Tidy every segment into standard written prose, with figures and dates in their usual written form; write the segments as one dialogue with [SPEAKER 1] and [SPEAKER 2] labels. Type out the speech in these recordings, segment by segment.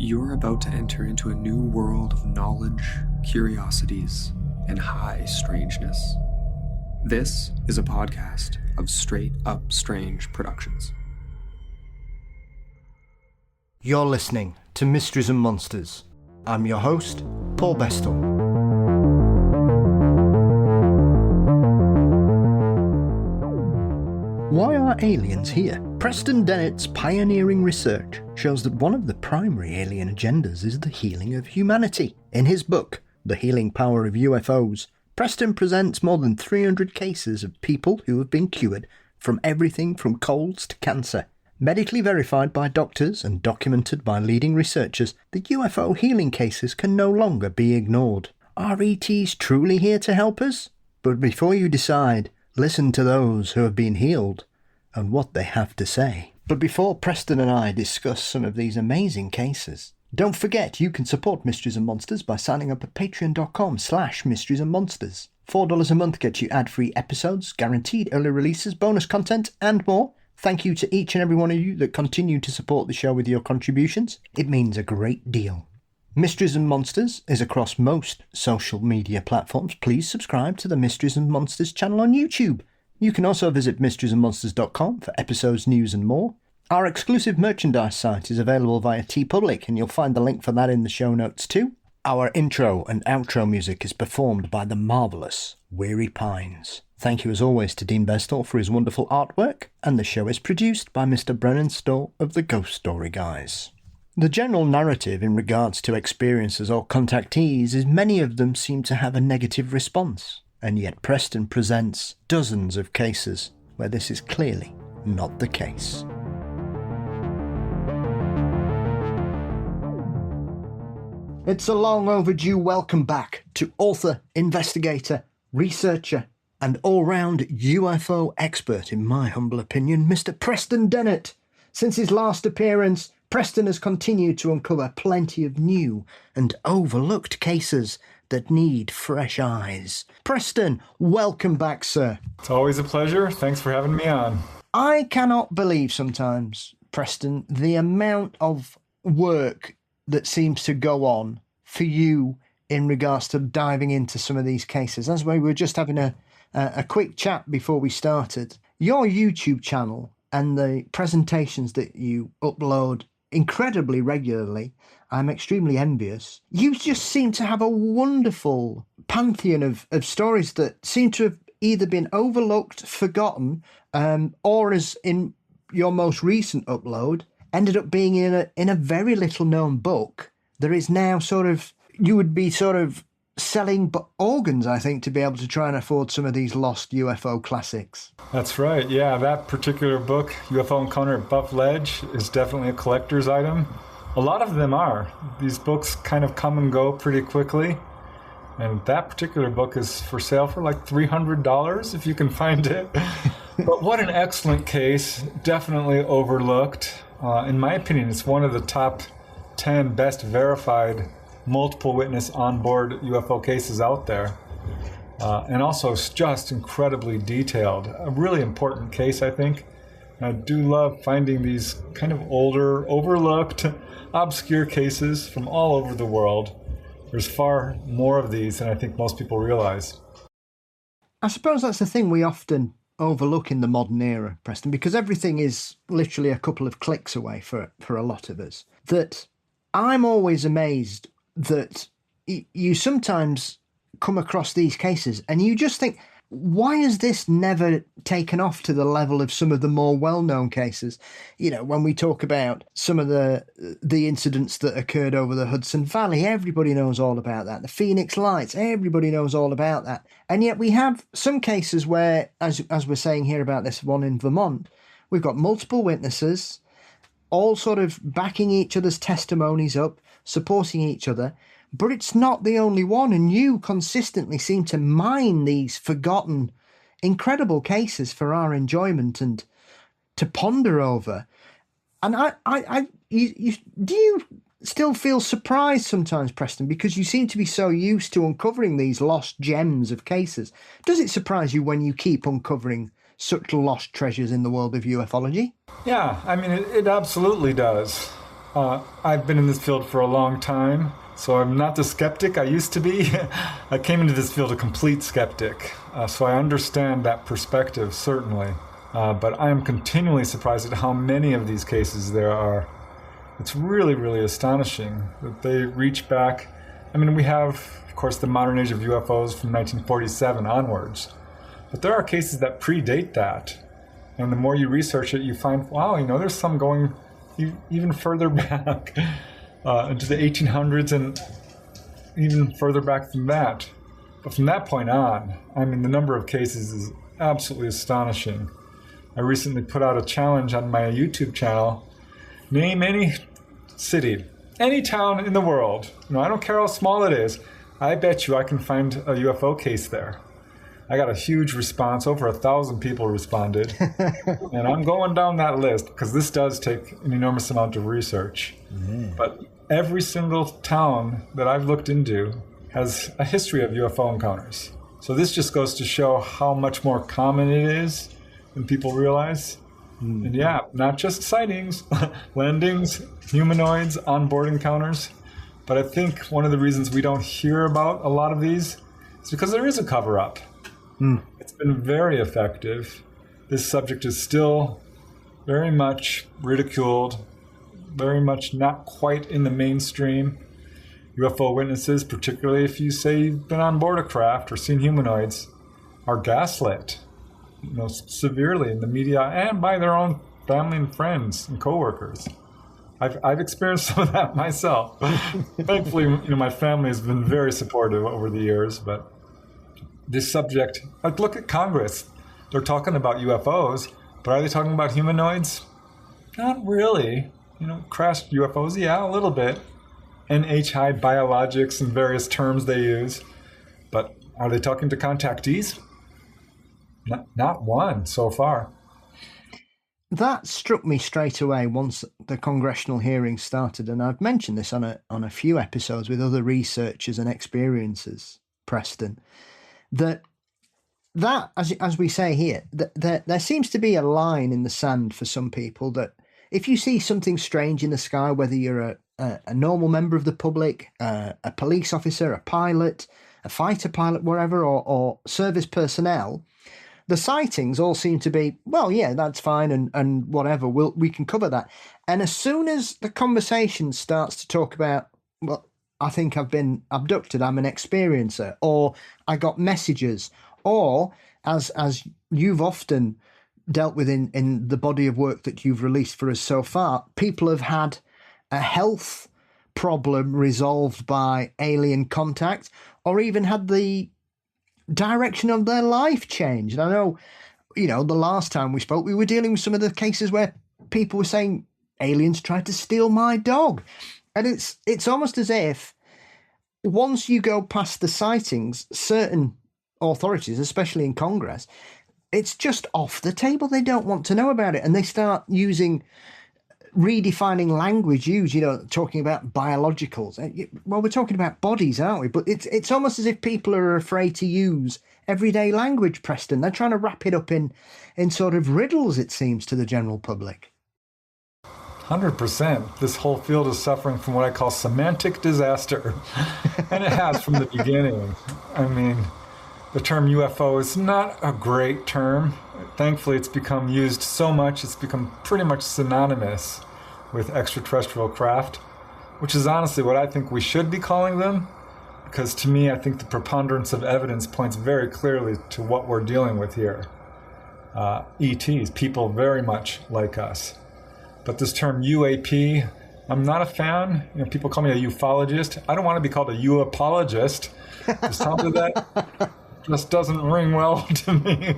[SPEAKER 1] You're about to enter into a new world of knowledge, curiosities, and high strangeness. This is a podcast of Straight Up Strange Productions.
[SPEAKER 2] You're listening to Mysteries and Monsters. I'm your host, Paul Bestall. Why are aliens here? Preston Dennett's pioneering research shows that one of the primary alien agendas is the healing of humanity. In his book, The Healing Power of UFOs, Preston presents more than 300 cases of people who have been cured from everything from colds to cancer. Medically verified by doctors and documented by leading researchers, the UFO healing cases can no longer be ignored. Are ETs truly here to help us? But before you decide, listen to those who have been healed and what they have to say. But before Preston and I discuss some of these amazing cases, don't forget you can support Mysteries and Monsters by signing up at patreon.com/mysteriesandmonsters. $4 a month gets you ad-free episodes, guaranteed early releases, bonus content and more. Thank you to each and every one of you that continue to support the show with your contributions. It means a great deal. Mysteries and Monsters is across most social media platforms. Please subscribe to the Mysteries and Monsters channel on YouTube. You can also visit mysteriesandmonsters.com for episodes, news and more. Our exclusive merchandise site is available via TeePublic, and you'll find the link for that in the show notes too. Our intro and outro music is performed by the marvellous Weary Pines. Thank you as always to Dean Bestall for his wonderful artwork, and the show is produced by Mr. Brennan Storr of the Ghost Story Guys. The general narrative in regards to experiencers or contactees is many of them seem to have a negative response, and yet Preston presents dozens of cases where this is clearly not the case. It's a long overdue welcome back to author, investigator, researcher, and all-round UFO expert, in my humble opinion, Mr. Preston Dennett. Since his last appearance, Preston has continued to uncover plenty of new and overlooked cases that need fresh eyes. Preston, welcome back, sir.
[SPEAKER 3] It's always a pleasure. Thanks for having me on.
[SPEAKER 2] I cannot believe sometimes, Preston, the amount of work that seems to go on for you in regards to diving into some of these cases. As we were just having a quick chat before we started, your YouTube channel and the presentations that you upload incredibly regularly, I'm extremely envious. You just seem to have a wonderful pantheon of stories that seem to have either been overlooked, forgotten, or, as in your most recent upload, ended up being in a very little known book. There is now you would be selling organs, I think, to be able to try and afford some of these lost UFO classics.
[SPEAKER 3] That's right. Yeah, that particular book, UFO Encounter at Buff Ledge, is definitely a collector's item. A lot of them are. These books kind of come and go pretty quickly. And that particular book is for sale for like $300 if you can find it. But what an excellent case. Definitely overlooked. In my opinion, it's one of the top 10 best verified multiple witness onboard UFO cases out there. And also just incredibly detailed. A really important case, I think. And I do love finding these kind of older, overlooked, obscure cases from all over the world. There's far more of these than I think most people realize.
[SPEAKER 2] I suppose that's the thing we often overlook in the modern era, Preston, because everything is literally a couple of clicks away for a lot of us. That I'm always amazed that you sometimes come across these cases and you just think, why has this never taken off to the level of some of the more well-known cases? You know, when we talk about some of the incidents that occurred over the Hudson Valley, everybody knows all about that. The Phoenix Lights, everybody knows all about that. And yet we have some cases where, as we're saying here about this one in Vermont, we've got multiple witnesses, all sort of backing each other's testimonies up, supporting each other, but it's not the only one, and you consistently seem to mine these forgotten, incredible cases for our enjoyment and to ponder over. And do you still feel surprised sometimes, Preston, because you seem to be so used to uncovering these lost gems of cases? Does it surprise you when you keep uncovering such lost treasures in the world of ufology?
[SPEAKER 3] Yeah, I mean, it absolutely does. I've been in this field for a long time, so I'm not the skeptic I used to be. I came into this field a complete skeptic, so I understand that perspective, certainly. But I am continually surprised at how many of these cases there are. It's really, really astonishing that they reach back. I mean, we have, of course, the modern age of UFOs from 1947 onwards, but there are cases that predate that. And the more you research it, you find, wow, there's some going even further back into the 1800s and even further back than that. But from that point on, I mean, the number of cases is absolutely astonishing. I recently put out a challenge on my YouTube channel. Name any city, any town in the world. I don't care how small it is. I bet you I can find a UFO case there. I got a huge response. Over 1,000 people responded. And I'm going down that list because this does take an enormous amount of research. Mm-hmm. But every single town that I've looked into has a history of UFO encounters. So this just goes to show how much more common it is than people realize. Mm-hmm. And yeah, not just sightings, landings, humanoids, onboard encounters. But I think one of the reasons we don't hear about a lot of these is because there is a cover-up. It's been very effective. This subject is still very much ridiculed, very much not quite in the mainstream. UFO witnesses, particularly if you say you've been on board a craft or seen humanoids, are gaslit, severely in the media and by their own family and friends and coworkers. I've experienced some of that myself. Thankfully, my family has been very supportive over the years, but this subject, look at Congress. They're talking about UFOs, but are they talking about humanoids? Not really. Crashed UFOs, yeah, a little bit. NH-high biologics and various terms they use. But are they talking to contactees? Not one so far.
[SPEAKER 2] That struck me straight away once the congressional hearings started, and I've mentioned this on a few episodes with other researchers and experiencers, Preston. That as we say here, there seems to be a line in the sand for some people that if you see something strange in the sky, whether you're a normal member of the public, a police officer, a pilot, a fighter pilot, whatever, or service personnel, the sightings all seem to be, well, yeah, that's fine and whatever, we can cover that. And as soon as the conversation starts to talk about, well, I think I've been abducted, I'm an experiencer, or I got messages, or as you've often dealt with in the body of work that you've released for us so far, people have had a health problem resolved by alien contact, or even had the direction of their life changed. And I know, the last time we spoke, we were dealing with some of the cases where people were saying aliens tried to steal my dog. And it's almost as if once you go past the sightings, certain authorities, especially in Congress, it's just off the table. They don't want to know about it. And they start redefining language talking about biologicals. Well, we're talking about bodies, aren't we? But it's almost as if people are afraid to use everyday language, Preston. They're trying to wrap it up in sort of riddles, it seems, to the general public.
[SPEAKER 3] 100%. This whole field is suffering from what I call semantic disaster. And it has from the beginning. I mean, the term UFO is not a great term. Thankfully, it's become used so much, it's become pretty much synonymous with extraterrestrial craft, which is honestly what I think we should be calling them. Because to me, I think the preponderance of evidence points very clearly to what we're dealing with here. ETs, people very much like us. But this term UAP, I'm not a fan. People call me a ufologist. I don't want to be called a U-apologist. The sound of that just doesn't ring well to me.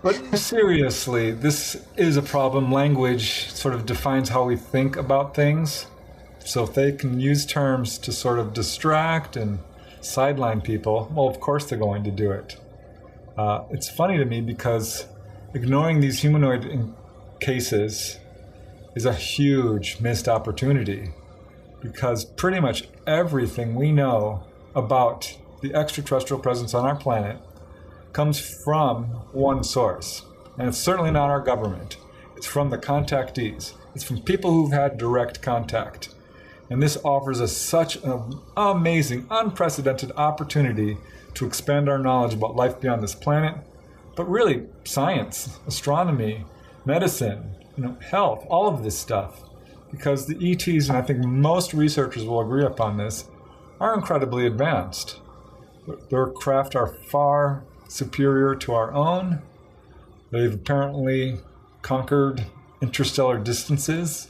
[SPEAKER 3] But seriously, this is a problem. Language sort of defines how we think about things. So if they can use terms to sort of distract and sideline people, well, of course they're going to do it. It's funny to me because ignoring these humanoid cases is a huge missed opportunity, because pretty much everything we know about the extraterrestrial presence on our planet comes from one source. And it's certainly not our government. It's from the contactees. It's from people who've had direct contact. And this offers us such an amazing, unprecedented opportunity to expand our knowledge about life beyond this planet, but really science, astronomy, medicine, health, all of this stuff. Because the ETs, and I think most researchers will agree upon this, are incredibly advanced. Their craft are far superior to our own. They've apparently conquered interstellar distances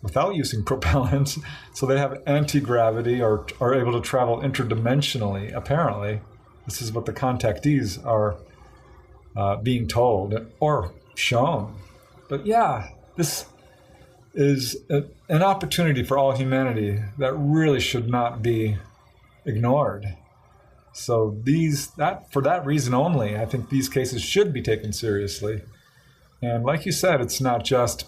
[SPEAKER 3] without using propellant, so they have anti-gravity or are able to travel interdimensionally, apparently. This is what the contactees are being told or shown. But yeah, this is an opportunity for all humanity that really should not be ignored. So for that reason only, I think these cases should be taken seriously. And like you said, it's not just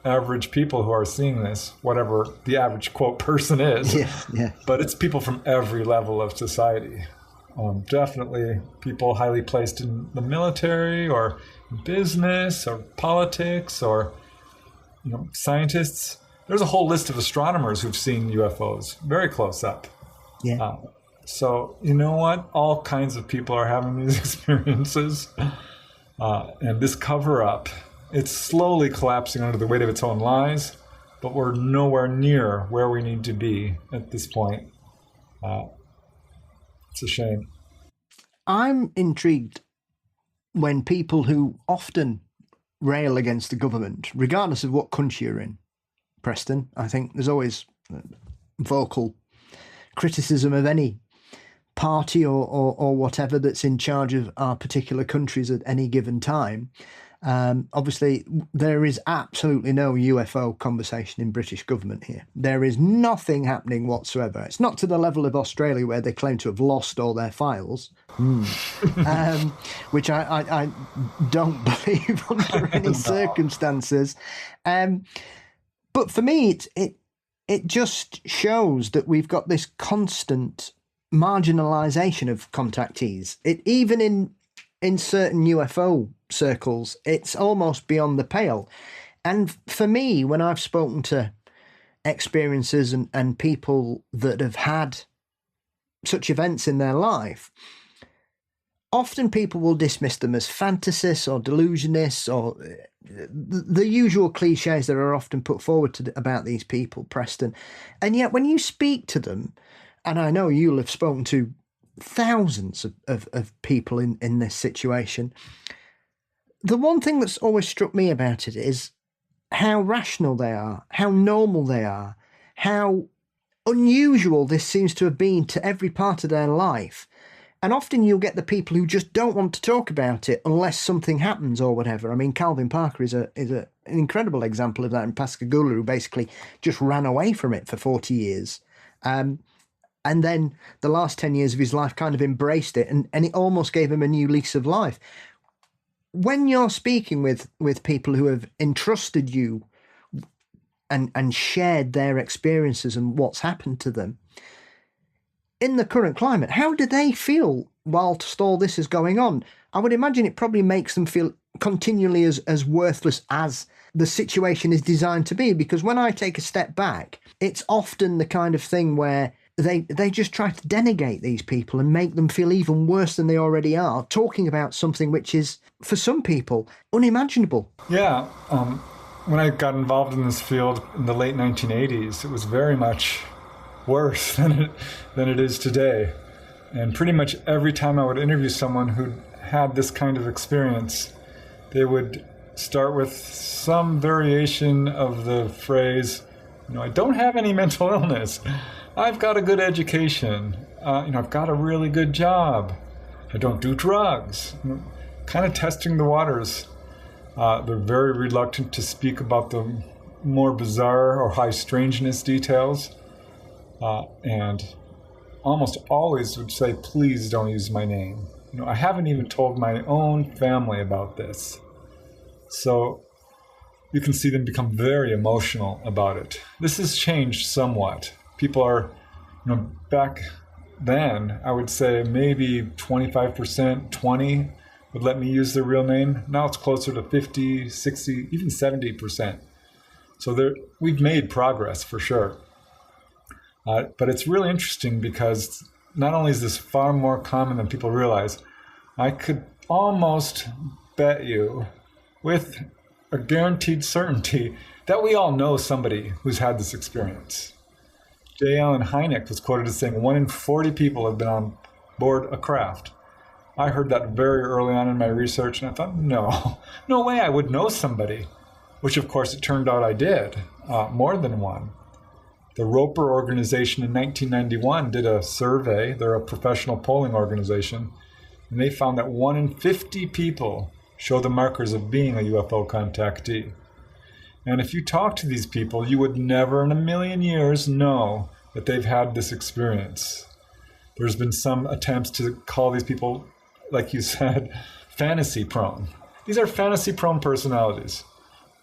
[SPEAKER 3] average people who are seeing this, whatever the average quote person is, but it's people from every level of society. Definitely people highly placed in the military or business or politics or scientists. There's a whole list of astronomers who've seen UFOs very close up.
[SPEAKER 2] Yeah.
[SPEAKER 3] So you know what? All kinds of people are having these experiences. And this cover-up, it's slowly collapsing under the weight of its own lies, but we're nowhere near where we need to be at this point. It's a shame.
[SPEAKER 2] I'm intrigued when people who often rail against the government, regardless of what country you're in, Preston, I think there's always vocal criticism of any party or whatever that's in charge of our particular countries at any given time. Obviously, there is absolutely no UFO conversation in British government here. There is nothing happening whatsoever. It's not to the level of Australia where they claim to have lost all their files, which I don't believe under any circumstances. But for me, it just shows that we've got this constant marginalisation of contactees. Even in certain UFO circles, it's almost beyond the pale. And for me, when I've spoken to experiences and people that have had such events in their life, often people will dismiss them as fantasists or delusionists or the usual cliches that are often put forward about these people, Preston. And yet when you speak to them, and I know you'll have spoken to thousands of people in this situation, the one thing that's always struck me about it is how rational they are, how normal they are, how unusual this seems to have been to every part of their life. And often you'll get the people who just don't want to talk about it unless something happens or whatever. I mean, Calvin Parker is an incredible example of that in Pascagoula, who basically just ran away from it for 40 years. And then the last 10 years of his life kind of embraced it, and it almost gave him a new lease of life. When you're speaking with people who have entrusted you and shared their experiences and what's happened to them, in the current climate, how do they feel whilst all this is going on? I would imagine it probably makes them feel continually as worthless as the situation is designed to be, because when I take a step back, it's often the kind of thing where they just try to denegate these people and make them feel even worse than they already are, talking about something which is, for some people, unimaginable.
[SPEAKER 3] Yeah. When I got involved in this field in the late 1980s, it was very much worse than it is today. And pretty much every time I would interview someone who had this kind of experience, they would start with some variation of the phrase, I don't have any mental illness. I've got a good education. I've got a really good job. I don't do drugs. Kind of testing the waters. They're very reluctant to speak about the more bizarre or high strangeness details. And almost always would say, please don't use my name. I haven't even told my own family about this. So you can see them become very emotional about it. This has changed somewhat. People are, back then, I would say maybe 25%, 20 would let me use their real name. Now it's closer to 50, 60, even 70%. So we've made progress for sure. But it's really interesting because not only is this far more common than people realize, I could almost bet you with a guaranteed certainty that we all know somebody who's had this experience. J. Allen Hynek was quoted as saying 1 in 40 people have been on board a craft. I heard that very early on in my research, and I thought, no way I would know somebody, which of course it turned out I did, more than one. The Roper organization in 1991 did a survey. They're a professional polling organization, and they found that 1 in 50 people show the markers of being a UFO contactee. And if you talk to these people, you would never in a million years know that they've had this experience. There's been some attempts to call these people, like you said, fantasy prone. These are fantasy prone personalities.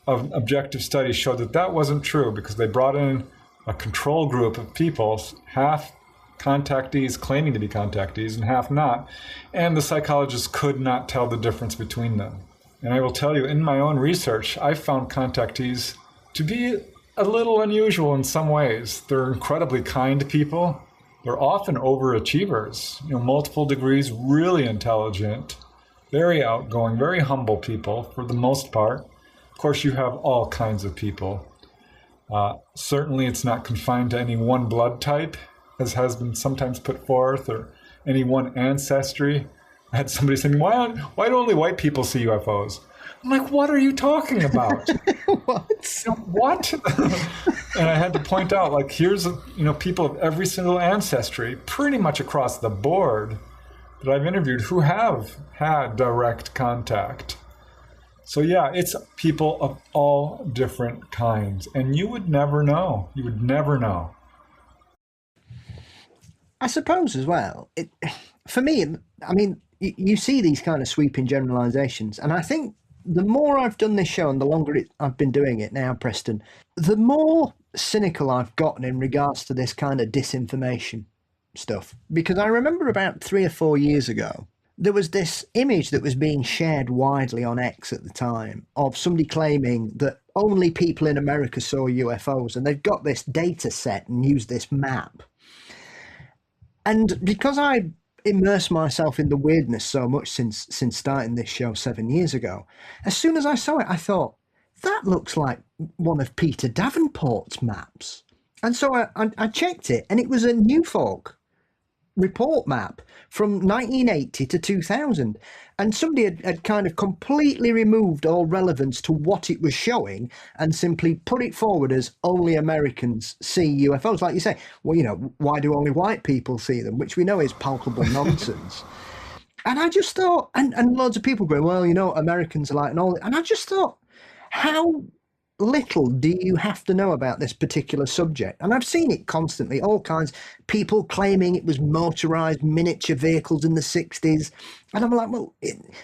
[SPEAKER 3] Objective studies showed that wasn't true because they brought in a control group of people, half contactees claiming to be contactees and half not, and the psychologists could not tell the difference between them. And I will tell you, in my own research, I found contactees to be a little unusual in some ways. They're incredibly kind people. They're often overachievers, multiple degrees, really intelligent, very outgoing, very humble people for the most part. Of course, you have all kinds of people. Certainly, it's not confined to any one blood type, as has been sometimes put forth, or any one ancestry. I had somebody say, why do only white people see UFOs? I'm like, what are you talking about? What? And I had to point out, here's people of every single ancestry, pretty much across the board, that I've interviewed who have had direct contact. So yeah, it's people of all different kinds, and you would never know. You would never know.
[SPEAKER 2] I suppose as well, for me, I mean, you see these kind of sweeping generalizations, and I think the more I've done this show and the longer I've been doing it now, Preston, the more cynical I've gotten in regards to this kind of disinformation stuff. Because I remember about 3 or 4 years ago, there was this image that was being shared widely on X at the time of somebody claiming that only people in America saw UFOs, and they've got this data set and used this map. And because I immersed myself in the weirdness so much since starting this show 7 years ago, as soon as I saw it, I thought, that looks like one of Peter Davenport's maps. And so I checked it, and it was a New Folk report map from 1980 to 2000. And somebody had kind of completely removed all relevance to what it was showing and simply put it forward as only Americans see UFOs. Like you say, well, why do only white people see them? Which we know is palpable nonsense. And I just thought, and loads of people going, well, Americans are like, and all. And I just thought, how little do you have to know about this particular subject? And I've seen it constantly, all kinds, people claiming it was motorized miniature vehicles in the 60s. And I'm like, well,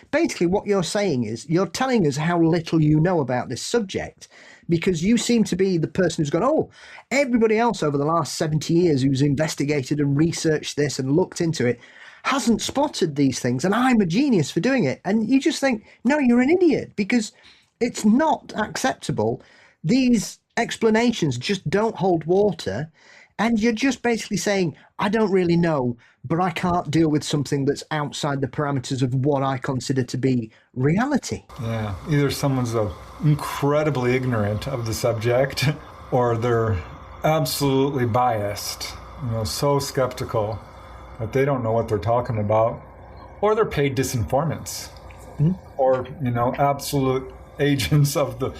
[SPEAKER 2] basically what you're saying is you're telling us how little you know about this subject, because you seem to be the person who's gone, oh, everybody else over the last 70 years who's investigated and researched this and looked into it hasn't spotted these things, and I'm a genius for doing it. And you just think, no, you're an idiot, because it's not acceptable. These explanations just don't hold water. And you're just basically saying, I don't really know, but I can't deal with something that's outside the parameters of what I consider to be reality.
[SPEAKER 3] Yeah, either someone's incredibly ignorant of the subject, or they're absolutely biased, so skeptical that they don't know what they're talking about, or they're paid disinformants, or, absolute agents of the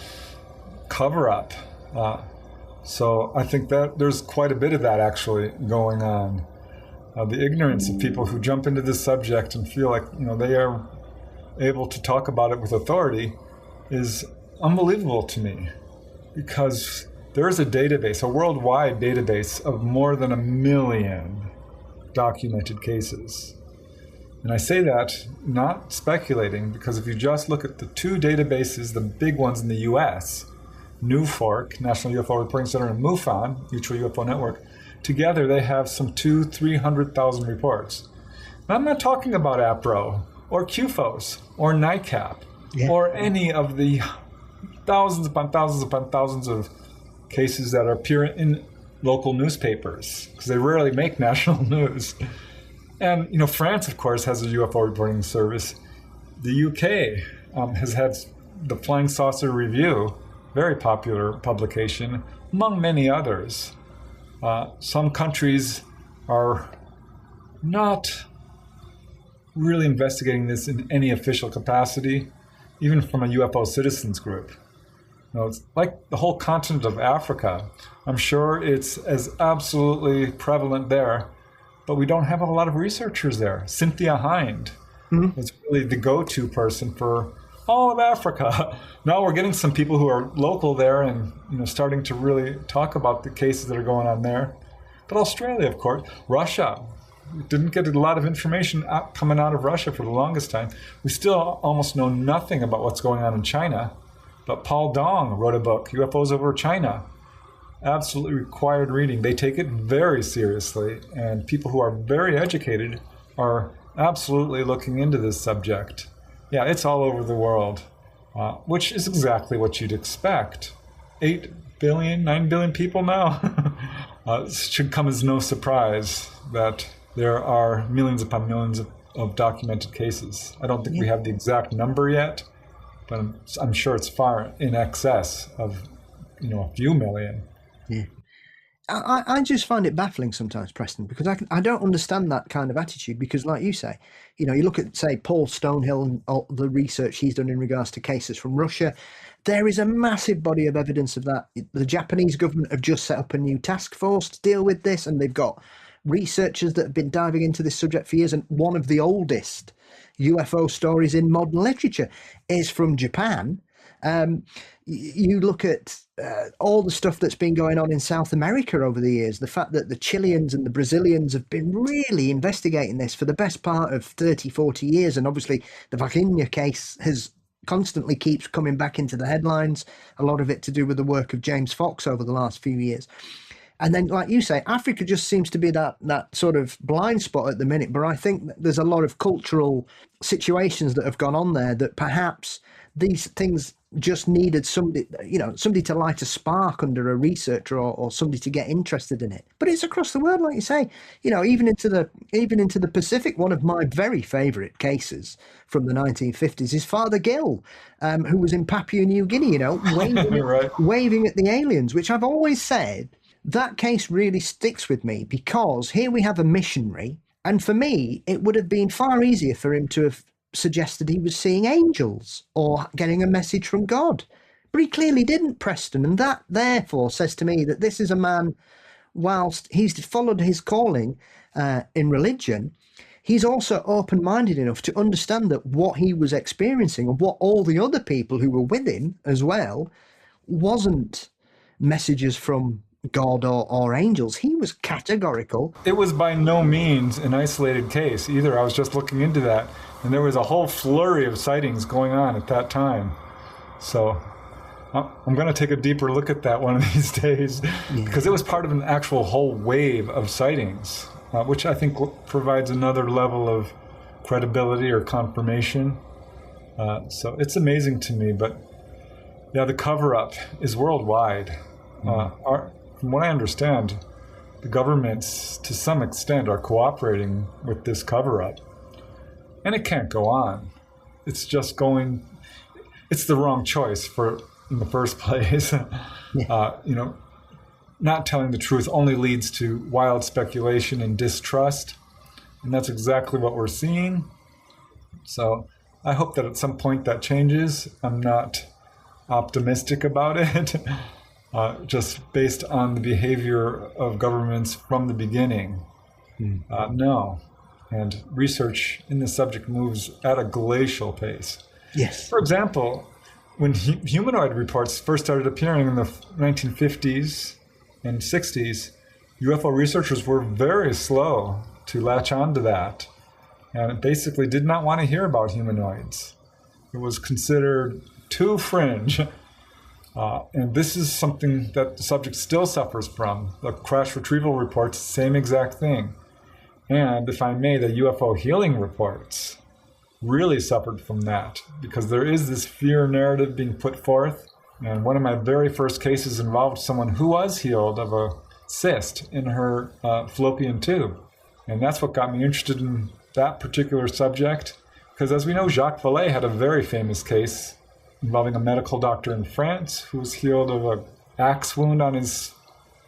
[SPEAKER 3] cover-up. So I think that there's quite a bit of that actually going on. The ignorance of people who jump into this subject and feel like, they are able to talk about it with authority is unbelievable to me, because there is a database, a worldwide database of more than 1 million documented cases. And I say that not speculating, because if you just look at the 2 databases, the big ones in the US, NUFORC, National UFO Reporting Center, and MUFON, Mutual UFO Network, together they have some 200,000-300,000 reports. And I'm not talking about APRO or QFOs, or NICAP,
[SPEAKER 2] Yeah.
[SPEAKER 3] or any of the thousands upon thousands of cases that appear in local newspapers, because they rarely make national news. And, France, of course, has a UFO reporting service. The UK has had the Flying Saucer Review, very popular publication, among many others. Some countries are not really investigating this in any official capacity, even from a UFO citizens group. It's like the whole continent of Africa. I'm sure it's as absolutely prevalent there, but we don't have a lot of researchers there. Cynthia Hind is really the go-to person for all of Africa. Now we're getting some people who are local there and starting to really talk about the cases that are going on there. But Australia, of course, Russia. We didn't get a lot of information coming out of Russia for the longest time. We still almost know nothing about what's going on in China. But Paul Dong wrote a book, UFOs Over China. Absolutely required reading. They take it very seriously, and people who are very educated are absolutely looking into this subject. Yeah, it's all over the world, which is exactly what you'd expect. 8 billion, 9 billion people now. It should come as no surprise that there are millions upon millions of documented cases. I don't think we have the exact number yet, but I'm sure it's far in excess of, a few million.
[SPEAKER 2] Yeah. I just find it baffling sometimes, Preston, because I don't understand that kind of attitude, because like you say, you look at, say, Paul Stonehill and all the research he's done in regards to cases from Russia. There is a massive body of evidence of that. The Japanese government have just set up a new task force to deal with this, and they've got researchers that have been diving into this subject for years. And one of the oldest UFO stories in modern literature is from Japan. You look at all the stuff that's been going on in South America over the years, the fact that the Chileans and the Brazilians have been really investigating this for the best part of 30, 40 years. And obviously the Vaquinha case constantly keeps coming back into the headlines, a lot of it to do with the work of James Fox over the last few years. And then, like you say, Africa just seems to be that sort of blind spot at the minute. But I think that there's a lot of cultural situations that have gone on there that perhaps these things just needed somebody to light a spark under a researcher or somebody to get interested in it. But it's across the world, like you say, even into the Pacific. One of my very favourite cases from the 1950s is Father Gill, who was in Papua New Guinea, waving at the aliens, which I've always said, that case really sticks with me, because here we have a missionary, and for me, it would have been far easier for him to have suggested he was seeing angels or getting a message from God. But he clearly didn't, Preston, and that therefore says to me that this is a man, whilst he's followed his calling in religion, he's also open-minded enough to understand that what he was experiencing and what all the other people who were with him as well wasn't messages from God or angels. He was categorical.
[SPEAKER 3] It was by no means an isolated case either. I was just looking into that, and there was a whole flurry of sightings going on at that time. So I'm going to take a deeper look at that one of these days, because it was part of an actual whole wave of sightings, which I think provides another level of credibility or confirmation. So it's amazing to me. But yeah, the cover-up is worldwide. From what I understand, the governments, to some extent, are cooperating with this cover-up. And it can't go on. It's just it's the wrong choice in the first place. Not telling the truth only leads to wild speculation and distrust. And that's exactly what we're seeing. So I hope that at some point that changes. I'm not optimistic about it. Just based on the behavior of governments from the beginning. No. And research in this subject moves at a glacial pace.
[SPEAKER 2] Yes.
[SPEAKER 3] For example, when humanoid reports first started appearing in the 1950s and 60s, UFO researchers were very slow to latch onto that, and basically did not want to hear about humanoids. It was considered too fringe. And this is something that the subject still suffers from. The crash retrieval reports, same exact thing. And if I may, the UFO healing reports, really suffered from that, because there is this fear narrative being put forth. And one of my very first cases involved someone who was healed of a cyst in her fallopian tube. And that's what got me interested in that particular subject, because as we know, Jacques Vallée had a very famous case involving a medical doctor in France who was healed of an axe wound on his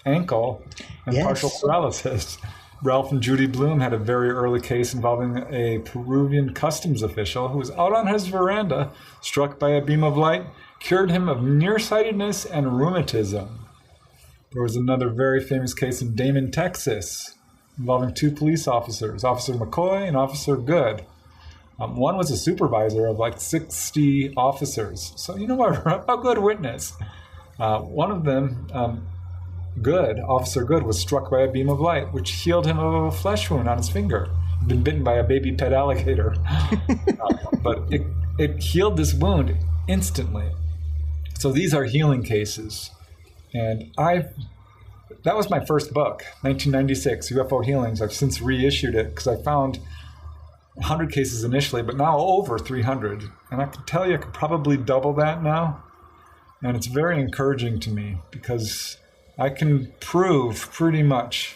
[SPEAKER 3] ankle and partial paralysis. Ralph and Judy Bloom had a very early case involving a Peruvian customs official who was out on his veranda, struck by a beam of light, cured him of nearsightedness and rheumatism. There was another very famous case in Damon, Texas, involving two police officers, Officer McCoy and Officer Good. One was a supervisor of like 60 officers. So, you know, a good witness. One of them, Officer Good, was struck by a beam of light, which healed him of a flesh wound on his finger. He'd been bitten by a baby pet alligator. But it healed this wound instantly. So these are healing cases. And that was my first book, 1996, UFO Healings. I've since reissued it because I found 100 cases initially, but now over 300. And I can tell you I could probably double that now. And it's very encouraging to me because I can prove pretty much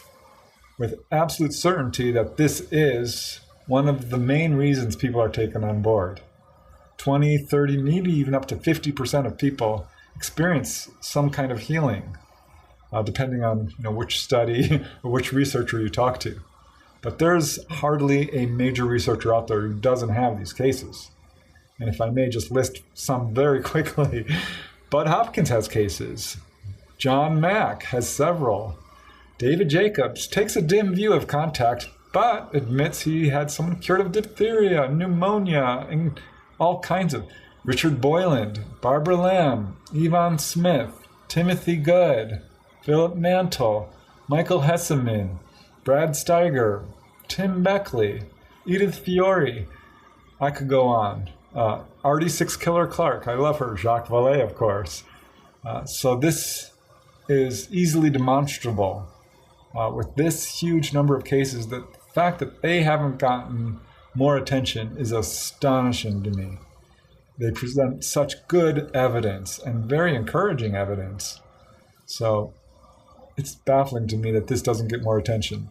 [SPEAKER 3] with absolute certainty that this is one of the main reasons people are taken on board. 20, 30, maybe even up to 50% of people experience some kind of healing, depending on which study or which researcher you talk to. But there's hardly a major researcher out there who doesn't have these cases. And if I may just list some very quickly, Bud Hopkins has cases. John Mack has several. David Jacobs takes a dim view of contact, but admits he had someone cured of diphtheria, pneumonia, and all kinds of. Richard Boyland, Barbara Lamb, Yvonne Smith, Timothy Good, Philip Mantle, Michael Hesseman, Brad Steiger, Tim Beckley, Edith Fiore. I could go on. Artie Six Killer Clark, I love her. Jacques Vallée, of course. So this is easily demonstrable with this huge number of cases. The fact that they haven't gotten more attention is astonishing to me. They present such good evidence and very encouraging evidence. So it's baffling to me that this doesn't get more attention.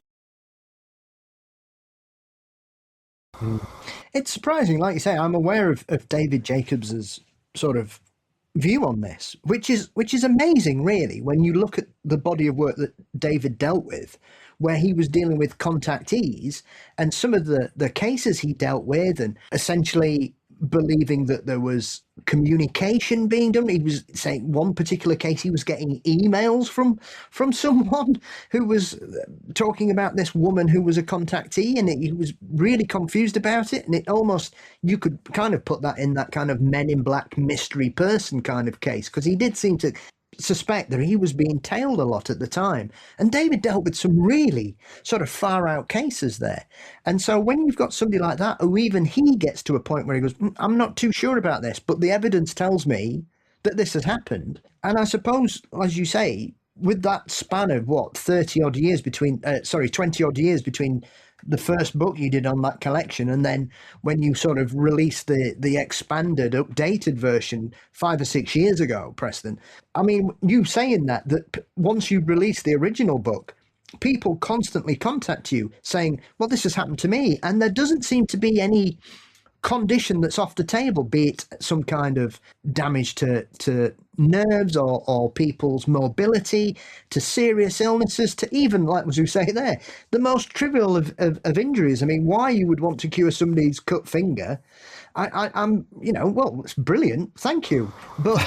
[SPEAKER 2] It's surprising, like you say. I'm aware of David Jacobs's sort of view on this, which is amazing, really, when you look at the body of work that David dealt with, where he was dealing with contactees and some of the cases he dealt with, and essentially believing that there was communication being done. He was saying one particular case, he was getting emails from someone who was talking about this woman who was a contactee, and he was really confused about it. And it almost, you could kind of put that in that kind of Men in Black mystery person kind of case, because he did seem to suspect that he was being tailed a lot at the time. And David dealt with some really sort of far out cases there. And so when you've got somebody like that, who even he gets to a point where he goes, I'm not too sure about this, but the evidence tells me that this has happened. And I suppose, as you say, with that span of 20 odd years between the first book you did on that collection, and then when you sort of released the expanded, updated version 5 or 6 years ago, Preston, I mean, you saying that once you release the original book, people constantly contact you saying, well, this has happened to me, and there doesn't seem to be any condition that's off the table, be it some kind of damage to nerves or people's mobility, to serious illnesses, to even, like as you say there, the most trivial of injuries. I mean, why you would want to cure somebody's cut finger, I'm, well, it's brilliant, thank you. But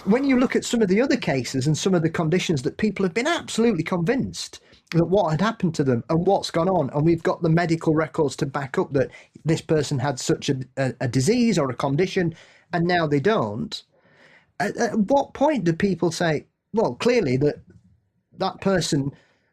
[SPEAKER 2] when you look at some of the other cases and some of the conditions that people have been absolutely convinced that what had happened to them and what's gone on, and we've got the medical records to back up that this person had such a disease or a condition, and now they don't. At what point do people say, well, clearly that person,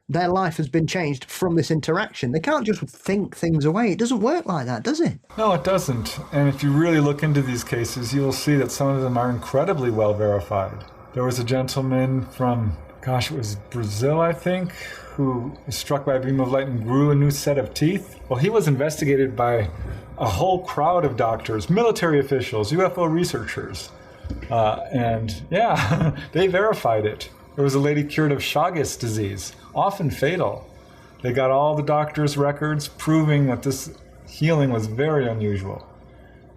[SPEAKER 2] their life has been changed from this interaction? They can't just think things away. It doesn't work like that, does it?
[SPEAKER 3] No, it doesn't. And if you really look into these cases, you will see that some of them are incredibly well verified. There was a gentleman from, it was Brazil, I think, who was struck by a beam of light and grew a new set of teeth. Well, he was investigated by a whole crowd of doctors, military officials, UFO researchers. And yeah, they verified it. There was a lady cured of Chagas disease, often fatal. They got all the doctors' records proving that this healing was very unusual.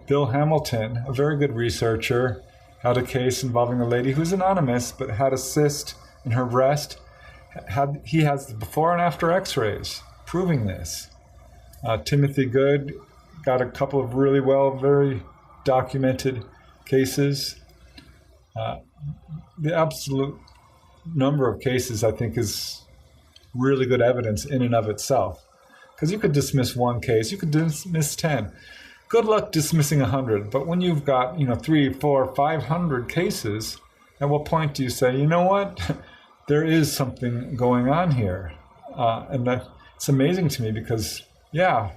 [SPEAKER 3] Bill Hamilton, a very good researcher, had a case involving a lady who's anonymous but had a cyst in her breast. He has the before and after x-rays proving this. Timothy Good got a couple of really very documented cases. The absolute number of cases, I think, is really good evidence in and of itself. Because you could dismiss one case, you could dismiss 10. Good luck dismissing 100. But when you've got 3, 4, 500 cases, at what point do you say, you know what, there is something going on here? And it's amazing to me because, yeah,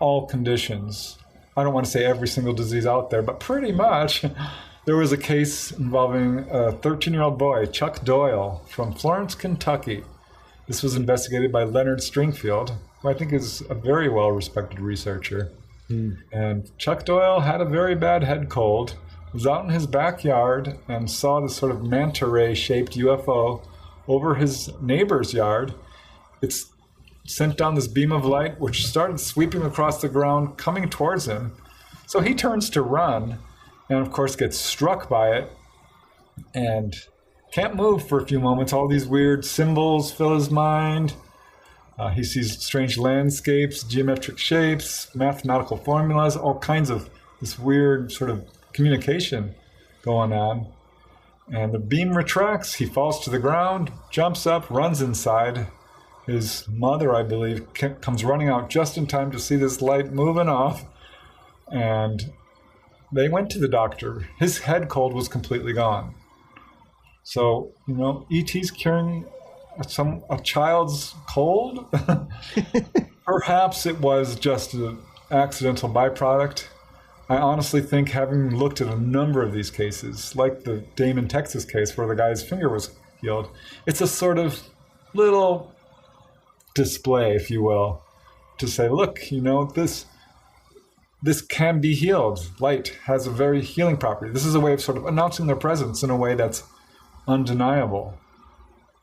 [SPEAKER 3] all conditions. I don't want to say every single disease out there, but pretty much. There was a case involving a 13-year-old boy, Chuck Doyle, from Florence, Kentucky. This was investigated by Leonard Stringfield, who I think is a very well-respected researcher. And Chuck Doyle had a very bad head cold, was out in his backyard and saw this sort of manta ray-shaped UFO over his neighbor's yard. It's sent down this beam of light, which started sweeping across the ground, coming towards him. So he turns to run, and of course gets struck by it, and can't move for a few moments. All these weird symbols fill his mind. He sees strange landscapes, geometric shapes, mathematical formulas, all kinds of this weird sort of communication going on. And the beam retracts, he falls to the ground, jumps up, runs inside. His mother, I believe, comes running out just in time to see this light moving off. And they went to the doctor. His head cold was completely gone. So, ET's curing a child's cold? Perhaps it was just an accidental byproduct. I honestly think, having looked at a number of these cases, like the Damon, Texas case where the guy's finger was healed, it's a sort of little display, if you will, to say, look, this can be healed. Light has a very healing property. This is a way of sort of announcing their presence in a way that's undeniable.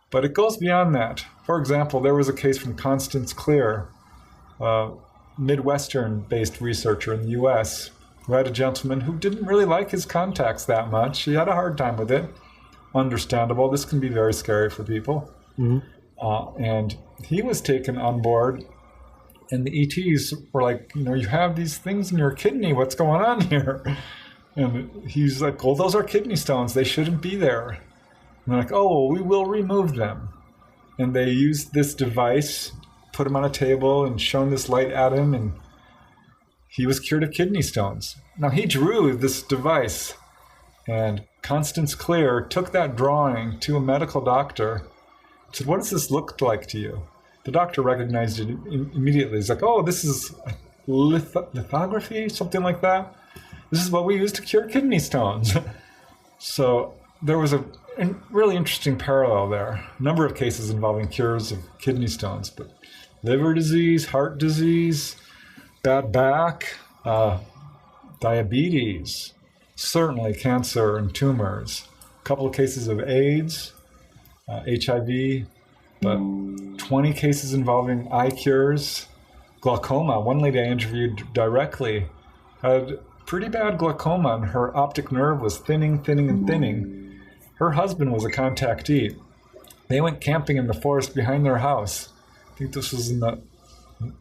[SPEAKER 3] But it goes beyond that. For example, there was a case from Constance Clear, a Midwestern-based researcher in the U.S., who had a gentleman who didn't really like his contacts that much. He had a hard time with it. Understandable. This can be very scary for people. Mm-hmm. And he was taken on board, and the ETs were like, you have these things in your kidney. What's going on here? And he's like, well, those are kidney stones. They shouldn't be there. And they're like, oh, well, we will remove them. And they used this device, put him on a table and shone this light at him, and he was cured of kidney stones. Now, he drew this device, and Constance Clear took that drawing to a medical doctor and said, what does this look like to you? The doctor recognized it immediately. He's like, oh, this is lithography, something like that. This is what we use to cure kidney stones. So there was a really interesting parallel there. A number of cases involving cures of kidney stones, but liver disease, heart disease, bad back, diabetes, certainly cancer and tumors, a couple of cases of AIDS, HIV, but 20 cases involving eye cures, glaucoma. One lady I interviewed directly had pretty bad glaucoma, and her optic nerve was thinning. Her husband was a contactee. They went camping in the forest behind their house. I think this was in the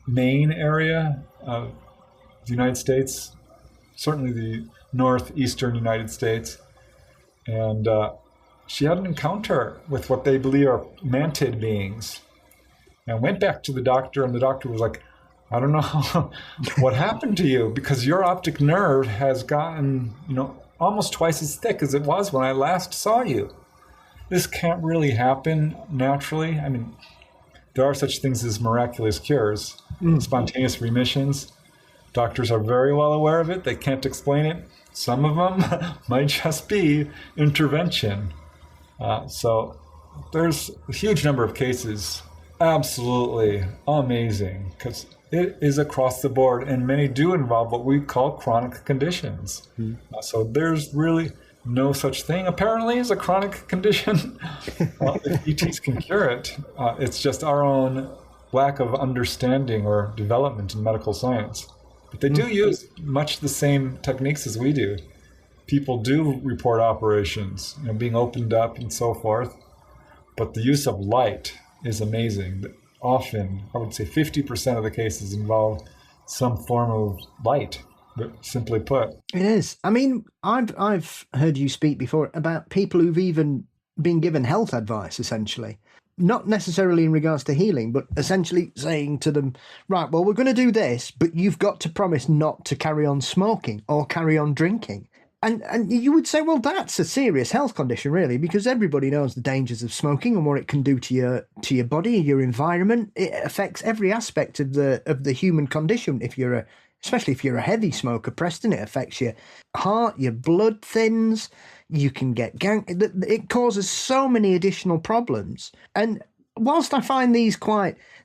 [SPEAKER 3] Maine area of the United States, certainly the northeastern United States. And she had an encounter with what they believe are mantid beings. And went back to the doctor, and the doctor was like, I don't know what happened to you, because your optic nerve has gotten, almost twice as thick as it was when I last saw you. This can't really happen naturally. I mean, there are such things as miraculous cures, spontaneous remissions. Doctors are very well aware of it. They can't explain it. Some of them might just be intervention. So there's a huge number of cases Absolutely amazing, because it is across the board, and many do involve what we call chronic conditions. So there's really no such thing, apparently, as a chronic condition. If ETs can cure it, it's just our own lack of understanding or development in medical science. But they do use much the same techniques as we do. People do report operations, being opened up and so forth. But the use of light is amazing. Often, I would say 50% of the cases involve some form of light, simply put.
[SPEAKER 2] It is. I mean, I've heard you speak before about people who've even been given health advice, essentially. Not necessarily in regards to healing, but essentially saying to them, right, well, we're going to do this, but you've got to promise not to carry on smoking or carry on drinking. And you would say, well, that's a serious health condition, really, because everybody knows the dangers of smoking and what it can do to your body, your environment. It affects every aspect of the human condition. Especially if you're a heavy smoker, Preston, it affects your heart, your blood thins. You can get it causes so many additional problems. And whilst I find these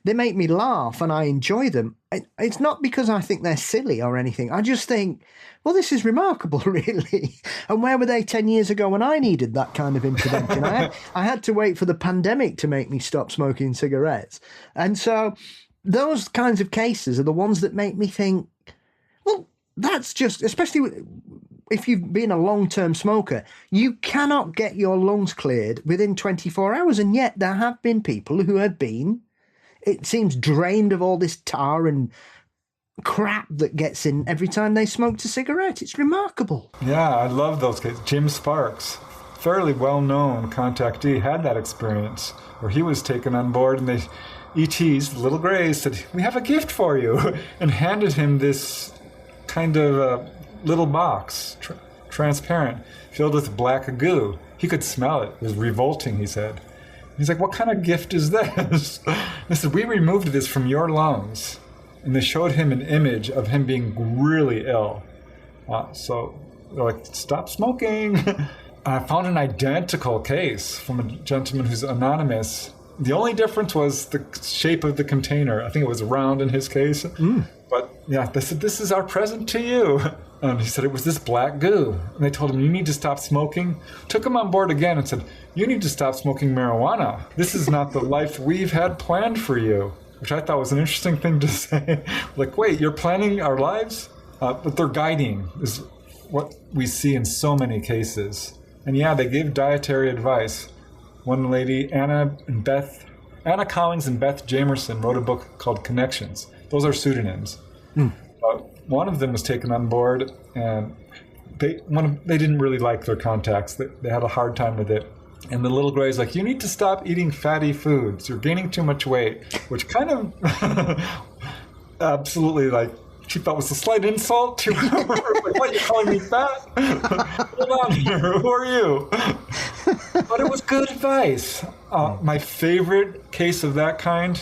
[SPEAKER 2] they make me laugh and I enjoy them, it's not because I think they're silly or anything. I just think, well, this is remarkable, really. And where were they 10 years ago when I needed that kind of intervention? I had to wait for the pandemic to make me stop smoking cigarettes. And so those kinds of cases are the ones that make me think, well, that's just, especially if you've been a long-term smoker, you cannot get your lungs cleared within 24 hours. And yet there have been people who have been, it seems, drained of all this tar and crap that gets in every time they smoked a cigarette. It's remarkable.
[SPEAKER 3] Yeah, I love those cases. Jim Sparks, fairly well-known contactee, had that experience where he was taken on board and the ETs, the little greys, said, "We have a gift for you," and handed him this kind of little box, transparent, filled with black goo. He could smell it. It was revolting, he said. He's like, "What kind of gift is this?" They said, "We removed this from your lungs." And they showed him an image of him being really ill. So they're like, "Stop smoking." I found an identical case from a gentleman who's anonymous. The only difference was the shape of the container. I think it was round in his case. But yeah, they said, "This is our present to you." And he said it was this black goo. And they told him, "You need to stop smoking." Took him on board again and said, "You need to stop smoking marijuana. This is not the life we've had planned for you." Which I thought was an interesting thing to say. Like, wait, you're planning our lives? But they're guiding, is what we see in so many cases. And yeah, they give dietary advice. One lady, Anna Collins and Beth Jamerson, wrote a book called Connections. Those are pseudonyms. One of them was taken on board, and they didn't really like their contacts. They had a hard time with it. And the little gray's like, "You need to stop eating fatty foods. You're gaining too much weight," which kind of absolutely, like, she thought was a slight insult to her. Like, "What, you're calling me fat? Hold on here, who are you?" But it was good advice. My favorite case of that kind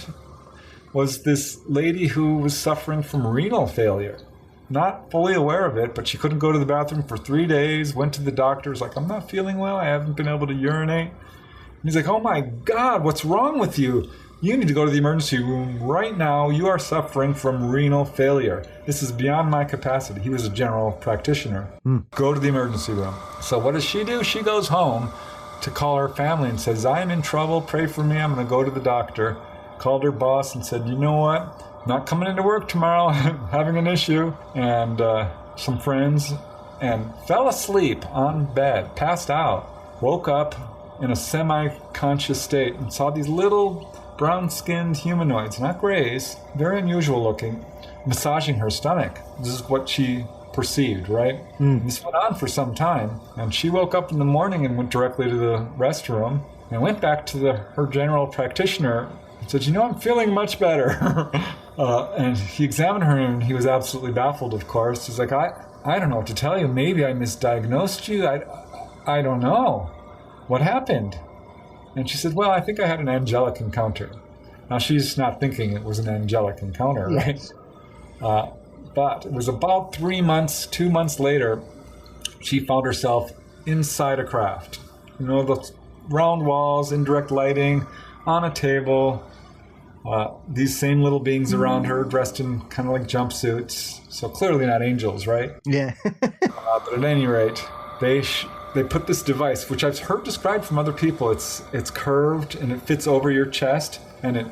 [SPEAKER 3] was this lady who was suffering from renal failure. Not fully aware of it, but she couldn't go to the bathroom for 3 days, went to the doctor's like, "I'm not feeling well, I haven't been able to urinate." And he's like, "Oh my God, what's wrong with you? You need to go to the emergency room right now. You are suffering from renal failure. This is beyond my capacity." He was a general practitioner. Go to the emergency room. So what does she do? She goes home to call her family and says, "I am in trouble, pray for me, I'm going to go to the doctor." Called her boss and said, "You know what? Not coming into work tomorrow, having an issue," and some friends, and fell asleep on bed, passed out, woke up in a semi-conscious state and saw these little brown-skinned humanoids, not grays, very unusual looking, massaging her stomach. This is what she perceived, right? This went on for some time, and she woke up in the morning and went directly to the restroom and went back to her general practitioner and said, "You know, I'm feeling much better." And he examined her, and he was absolutely baffled, of course. He's like, I don't know what to tell you. Maybe I misdiagnosed you. I don't know. What happened?" And she said, "Well, I think I had an angelic encounter." Now, she's not thinking it was an angelic encounter, right?
[SPEAKER 2] Yes.
[SPEAKER 3] But it was about 2 months later, she found herself inside a craft. You know, the round walls, indirect lighting, on a table, These same little beings around her, dressed in kind of like jumpsuits, so clearly not angels, right?
[SPEAKER 2] Yeah.
[SPEAKER 3] But at any rate, they put this device, which I've heard described from other people. It's curved and it fits over your chest, and it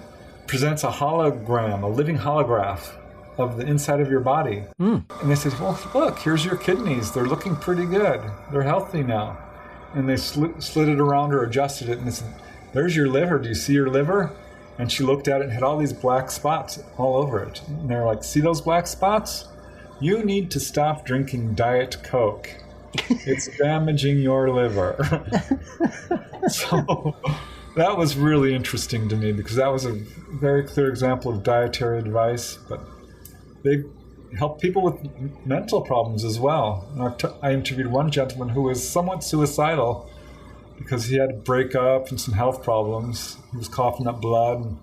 [SPEAKER 3] presents a hologram, a living holograph of the inside of your body. And they said, well, look, here's your kidneys. They're looking pretty good. They're healthy now. And they slid it around or adjusted it, and they said, there's your liver. Do you see your liver? And she looked at it and had all these black spots all over it. And they're like, see those black spots? You need to stop drinking Diet Coke. It's damaging your liver. So that was really interesting to me, because that was a very clear example of dietary advice. But they help people with mental problems as well. I interviewed one gentleman who was somewhat suicidal because he had a breakup and some health problems. He was coughing up blood and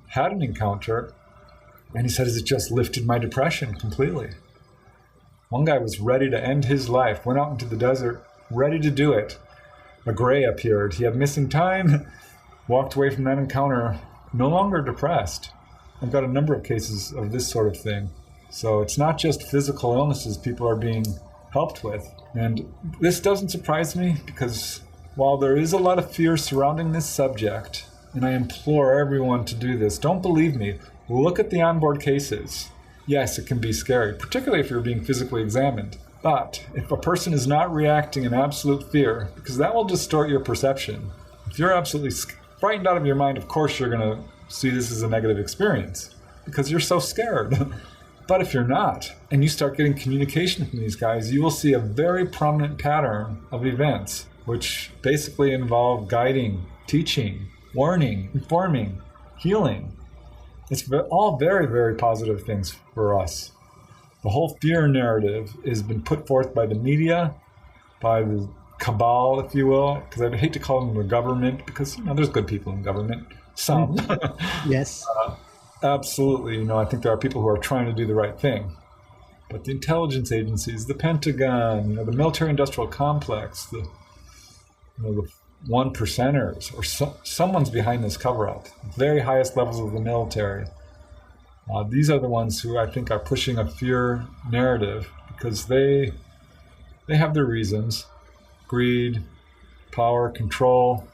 [SPEAKER 3] had an encounter. And he said, it just lifted my depression completely. One guy was ready to end his life, went out into the desert, ready to do it. A gray appeared. He had missing time, walked away from that encounter, no longer depressed. I've got a number of cases of this sort of thing. So it's not just physical illnesses people are being helped with. And this doesn't surprise me, because while there is a lot of fear surrounding this subject, and I implore everyone to do this, don't believe me, look at the onboard cases. Yes, it can be scary, particularly if you're being physically examined. But if a person is not reacting in absolute fear, because that will distort your perception. If you're absolutely frightened out of your mind, of course you're going to see this as a negative experience, because you're so scared. But if you're not, and you start getting communication from these guys, you will see a very prominent pattern of events, which basically involve guiding, teaching, warning, informing, healing. It's all very, very positive things for us. The whole fear narrative has been put forth by the media, by the cabal, if you will, because I hate to call them the government, because there's good people in government. Some.
[SPEAKER 2] Yes.
[SPEAKER 3] Absolutely. I think there are people who are trying to do the right thing. But the intelligence agencies, the Pentagon, the military-industrial complex, the one percenters, or someone's behind this cover-up, very highest levels of the military. These are the ones who I think are pushing a fear narrative, because they have their reasons: greed, power, control,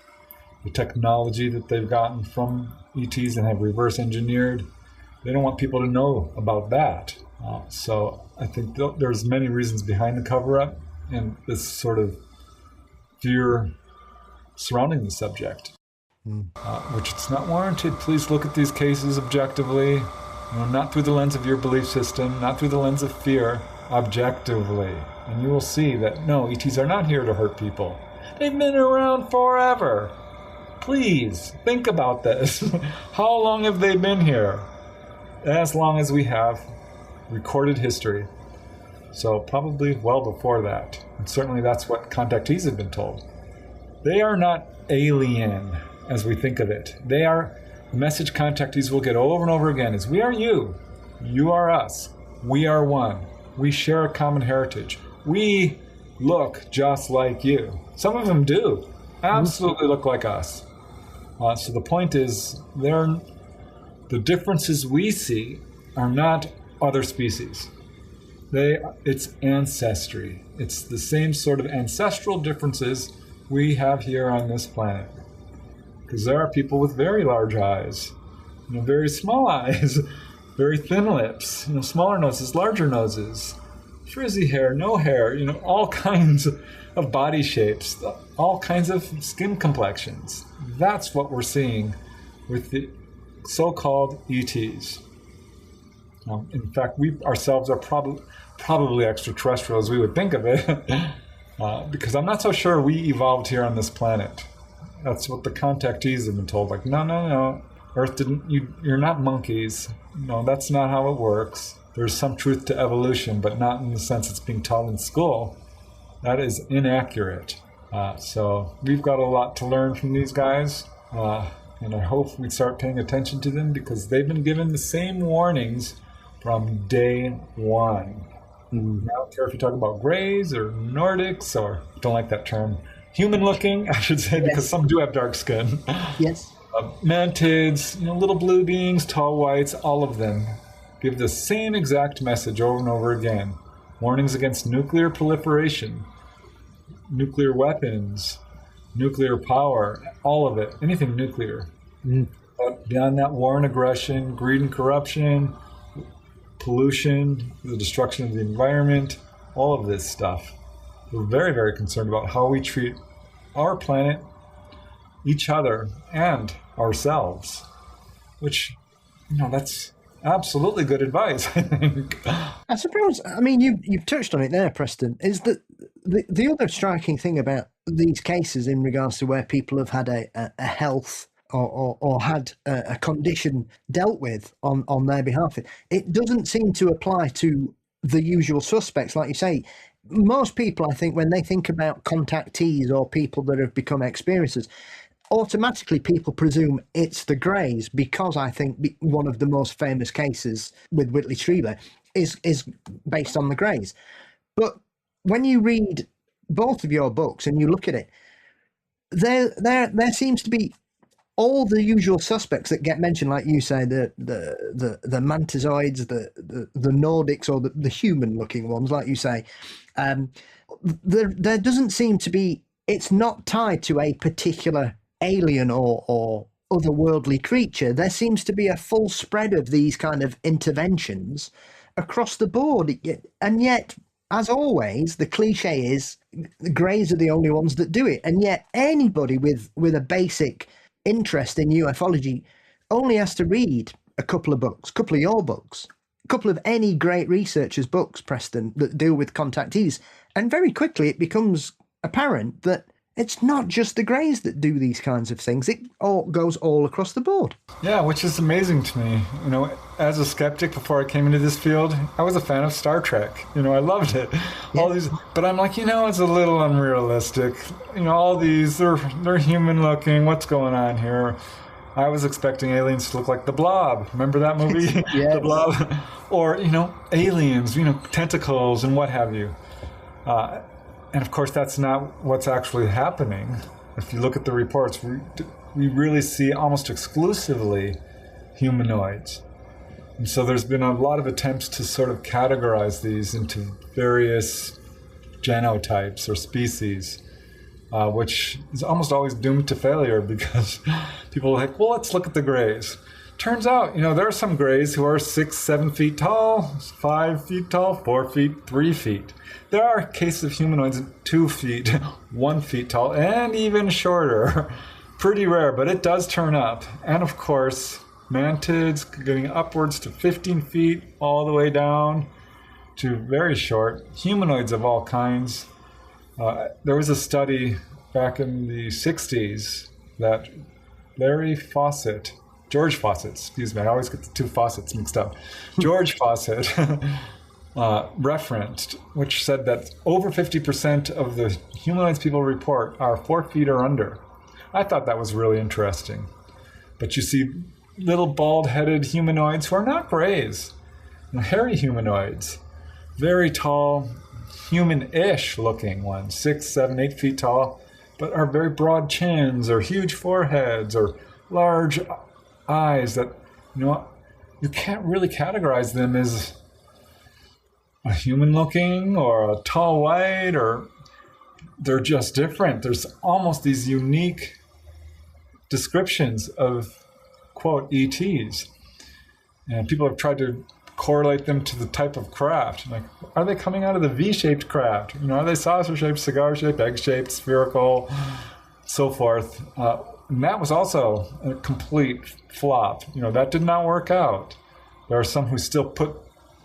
[SPEAKER 3] the technology that they've gotten from ETs and have reverse engineered. They don't want people to know about that. So I think there's many reasons behind the cover-up and this sort of fear surrounding the subject, which it's not warranted. Please look at these cases objectively, not through the lens of your belief system, not through the lens of fear, objectively. And you will see that, no, ETs are not here to hurt people. They've been around forever. Please, think about this. How long have they been here? As long as we have recorded history. So probably well before that. And certainly that's what contactees have been told. They are not alien as we think of it. They are, the message contactees will get over and over again is, we are you. You are us. We are one. We share a common heritage. We look just like you. Some of them do. Absolutely look like us. So the point is, the differences we see are not other species. It's ancestry. It's the same sort of ancestral differences we have here on this planet. Because there are people with very large eyes, very small eyes, very thin lips, smaller noses, larger noses, frizzy hair, no hair, all kinds of body shapes, all kinds of skin complexions. That's what we're seeing with the so-called ETs. In fact, we ourselves are probably extraterrestrials, we would think of it, because I'm not so sure we evolved here on this planet. That's what the contactees have been told. Like, no, Earth didn't, you're not monkeys. No, that's not how it works. There's some truth to evolution, but not in the sense it's being taught in school. That is inaccurate. So we've got a lot to learn from these guys, and I hope we start paying attention to them, because they've been given the same warnings from day one. I don't care if you talk about Greys or Nordics, or don't like that term, human looking, I should say, because some do have dark skin.
[SPEAKER 2] Yes.
[SPEAKER 3] Mantids, little blue beings, tall whites, all of them give the same exact message over and over again. Warnings against nuclear proliferation, nuclear weapons, nuclear power, all of it, anything nuclear. But beyond that, war and aggression, greed and corruption, pollution, the destruction of the environment, all of this stuff. We're very, very concerned about how we treat our planet, each other, and ourselves, which, that's absolutely good advice, I think.
[SPEAKER 2] I suppose, you've touched on it there, Preston, is that the other striking thing about these cases in regards to where people have had a health or had a condition dealt with on their behalf, it doesn't seem to apply to the usual suspects, like you say. Most people, I think, when they think about contactees or people that have become experiencers, automatically people presume it's the Greys, because I think one of the most famous cases with Whitley Strieber is based on the Greys. But when you read both of your books and you look at it, there seems to be all the usual suspects that get mentioned, like you say, the mantisoids, the Nordics, or the human-looking ones, like you say. There doesn't seem to be. It's not tied to a particular alien or otherworldly creature. There seems to be a full spread of these kind of interventions across the board, and yet, as always, the cliche is the Greys are the only ones that do it, and yet anybody with a basic interest in ufology only has to read a couple of books, a couple of your books, a couple of any great researcher's books, Preston, that deal with contactees, and very quickly it becomes apparent that it's not just the Greys that do these kinds of things. It all goes all across the board.
[SPEAKER 3] Yeah, which is amazing to me. As a skeptic before I came into this field, I was a fan of Star Trek. I loved it. Yeah. All these, but I'm like, it's a little unrealistic. All these, they're human looking. What's going on here? I was expecting aliens to look like The Blob. Remember that movie?
[SPEAKER 2] Yes.
[SPEAKER 3] The Blob? Or, aliens, tentacles and what have you. And of course, that's not what's actually happening. If you look at the reports, we really see almost exclusively humanoids. And so there's been a lot of attempts to sort of categorize these into various genotypes or species, which is almost always doomed to failure, because people are like, well, let's look at the Greys. Turns out, there are some Greys who are 6, 7 feet tall, 5 feet tall, 4 feet, 3 feet. There are cases of humanoids 2 feet, 1 feet tall, and even shorter. Pretty rare, but it does turn up. And of course, mantids getting upwards to 15 feet, all the way down to very short. Humanoids of all kinds. There was a study back in the 60s that George Fawcett, excuse me, I always get the two Fawcett's mixed up. George Fawcett referenced, which said that over 50% of the humanoids people report are 4 feet or under. I thought that was really interesting. But you see little bald-headed humanoids who are not Greys, hairy humanoids, very tall, human-ish looking ones, 6, 7, 8 feet tall, but are very broad chins or huge foreheads or large eyes that, you can't really categorize them as a human looking or a tall white, or they're just different. There's almost these unique descriptions of, quote, ETs. And people have tried to correlate them to the type of craft. Like, are they coming out of the V-shaped craft? Are they saucer-shaped, cigar-shaped, egg-shaped, spherical, so forth? And that was also a complete flop. That did not work out. There are some who still put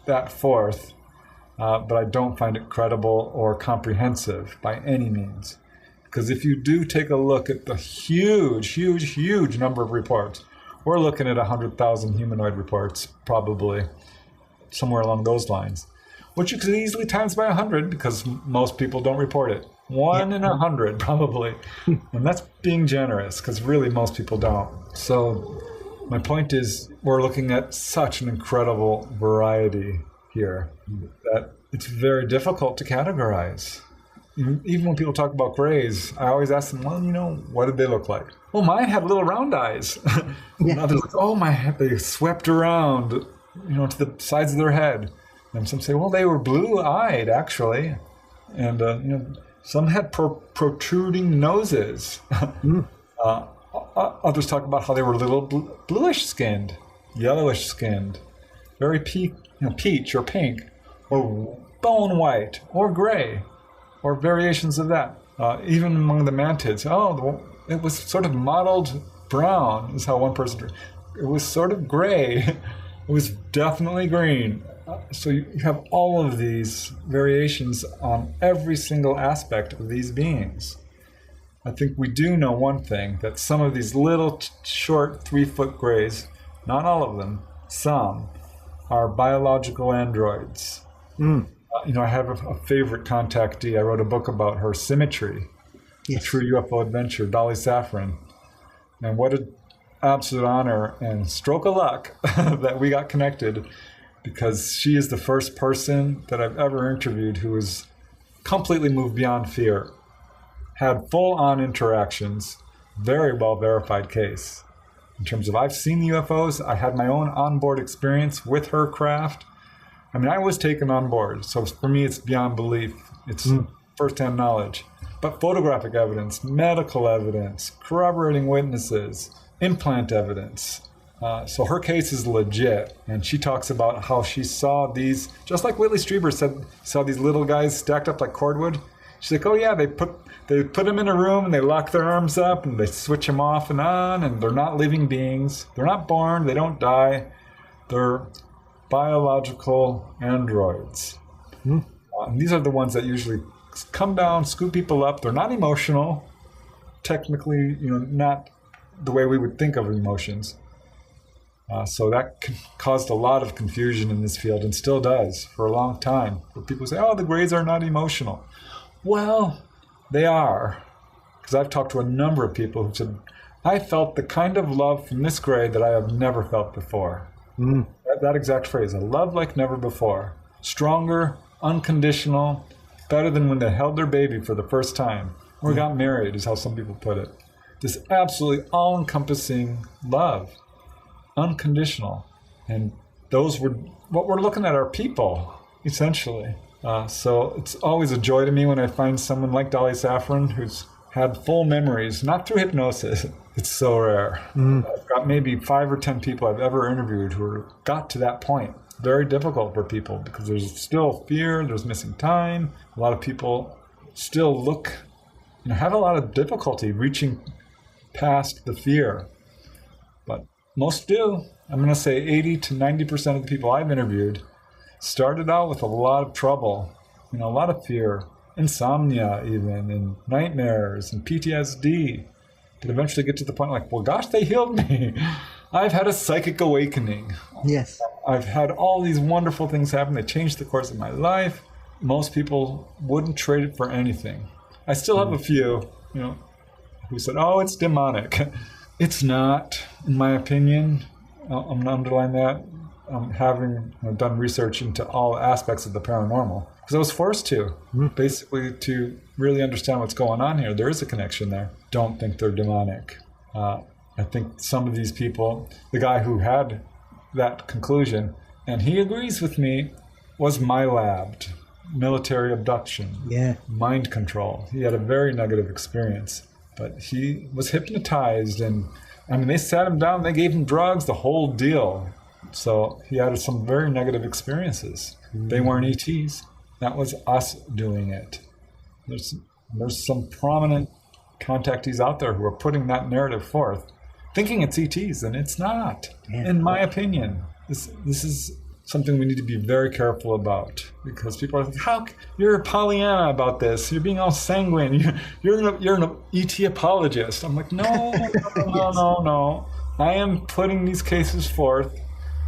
[SPEAKER 3] that forth, but I don't find it credible or comprehensive by any means. Because if you do take a look at the huge number of reports, we're looking at 100,000 humanoid reports, probably, somewhere along those lines, which you could easily times by 100, because most people don't report it. 1 in 100, probably. And that's being generous, because really most people don't. So my point is, we're looking at such an incredible variety here that it's very difficult to categorize. even when people talk about grays, I always ask them, well, what did they look like? Well, mine had little round eyes. And others like, oh, they swept around, to the sides of their head. And some say, well, they were blue-eyed, actually. And, some had protruding noses. Others talk about how they were a little bluish-skinned, yellowish-skinned, very peach or pink, or bone white, or gray, or variations of that. Even among the mantids, it was sort of mottled brown, is how one person. It was sort of gray. It was definitely green. So you have all of these variations on every single aspect of these beings. I think we do know one thing, that some of these little short 3-foot grays, not all of them, some, are biological androids. I have a favorite contactee. I wrote a book about her, Symmetry, A True UFO Adventure, Dolly Safran. And what an absolute honor and stroke of luck that we got connected, because she is the first person that I've ever interviewed who was completely moved beyond fear, had full-on interactions, very well-verified case. In terms of, I've seen the UFOs, I had my own onboard experience with her craft. I was taken on board, so for me it's beyond belief. It's first-hand knowledge. But photographic evidence, medical evidence, corroborating witnesses, implant evidence. So her case is legit, and she talks about how she saw these, just like Whitley Strieber saw these little guys stacked up like cordwood. She's like, oh yeah, they put them in a room and they lock their arms up and they switch them off and on, and they're not living beings. They're not born, they don't die. They're biological androids. And these are the ones that usually come down, scoop people up. They're not emotional, technically, not the way we would think of emotions. So that caused a lot of confusion in this field, and still does for a long time. Where people say, oh, the Greys are not emotional. Well, they are. Because I've talked to a number of people who said, I felt the kind of love from this Grey that I have never felt before. That exact phrase, a love like never before. Stronger, unconditional, better than when they held their baby for the first time, or got married, is how some people put it. This absolutely all-encompassing love. Unconditional. And those were what we're looking at, are people, essentially. So it's always a joy to me when I find someone like Dolly Safran who's had full memories, not through hypnosis. It's so rare. I've got maybe 5 or 10 people I've ever interviewed who got to that point. Very difficult for people because there's still fear, there's missing time. A lot of people still have a lot of difficulty reaching past the fear. But most do. I'm going to say 80 to 90% of the people I've interviewed started out with a lot of trouble, a lot of fear, insomnia even, and nightmares and PTSD. But eventually get to the point like, well, gosh, they healed me. I've had a psychic awakening.
[SPEAKER 2] Yes.
[SPEAKER 3] I've had all these wonderful things happen. They changed the course of my life. Most people wouldn't trade it for anything. I still have a few, who said, oh, it's demonic. It's not, in my opinion. I'm going to underline that. Having done research into all aspects of the paranormal, because I was forced to, basically, to really understand what's going on here. There is a connection there. Don't think they're demonic. I think some of these people, the guy who had that conclusion, and he agrees with me, was MyLabbed, military abduction, mind control. He had a very negative experience, but he was hypnotized, and they sat him down, they gave him drugs, the whole deal. So he had some very negative experiences. They weren't ETs. That was us doing it. There's some prominent contactees out there who are putting that narrative forth, thinking it's ETs, and it's not, in my opinion. This is something we need to be very careful about, because people are like, how you're a Pollyanna about this? You're being all sanguine. You're an ET apologist. I'm like, no. I am putting these cases forth.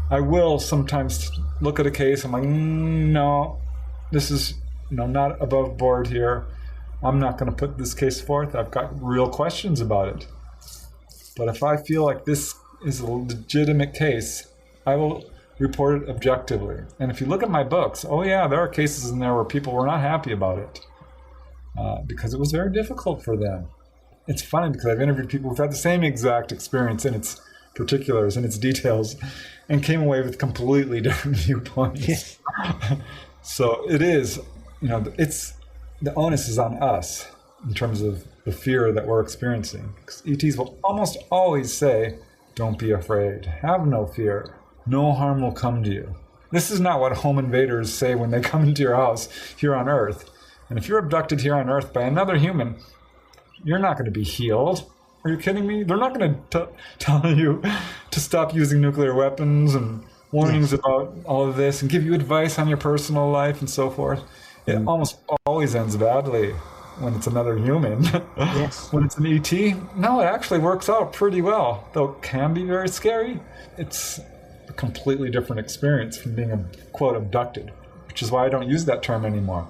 [SPEAKER 3] I will sometimes look at a case. I'm like, no, this is not above board here. I'm not going to put this case forth. I've got real questions about it. But if I feel like this is a legitimate case, I will report it objectively. And if you look at my books, there are cases in there where people were not happy about it. because it was very difficult for them. It's funny because I've interviewed people who've had the same exact experience in its particulars and its details and came away with completely different viewpoints.
[SPEAKER 2] Yes.
[SPEAKER 3] So it is, it's the onus is on us in terms of the fear that we're experiencing. Because ETs will almost always say, don't be afraid, have no fear, no harm will come to you. This is not what home invaders say when they come into your house here on Earth. And if you're abducted here on Earth by another human, you're not going to be healed. Are you kidding me? They're not going to tell you to stop using nuclear weapons and warnings about all of this and give you advice on your personal life and so forth. It almost always ends badly when it's another human.
[SPEAKER 2] Yes.
[SPEAKER 3] When it's an ET, no, it actually works out pretty well, though it can be very scary. It's a completely different experience from being, quote, abducted, which is why I don't use that term anymore.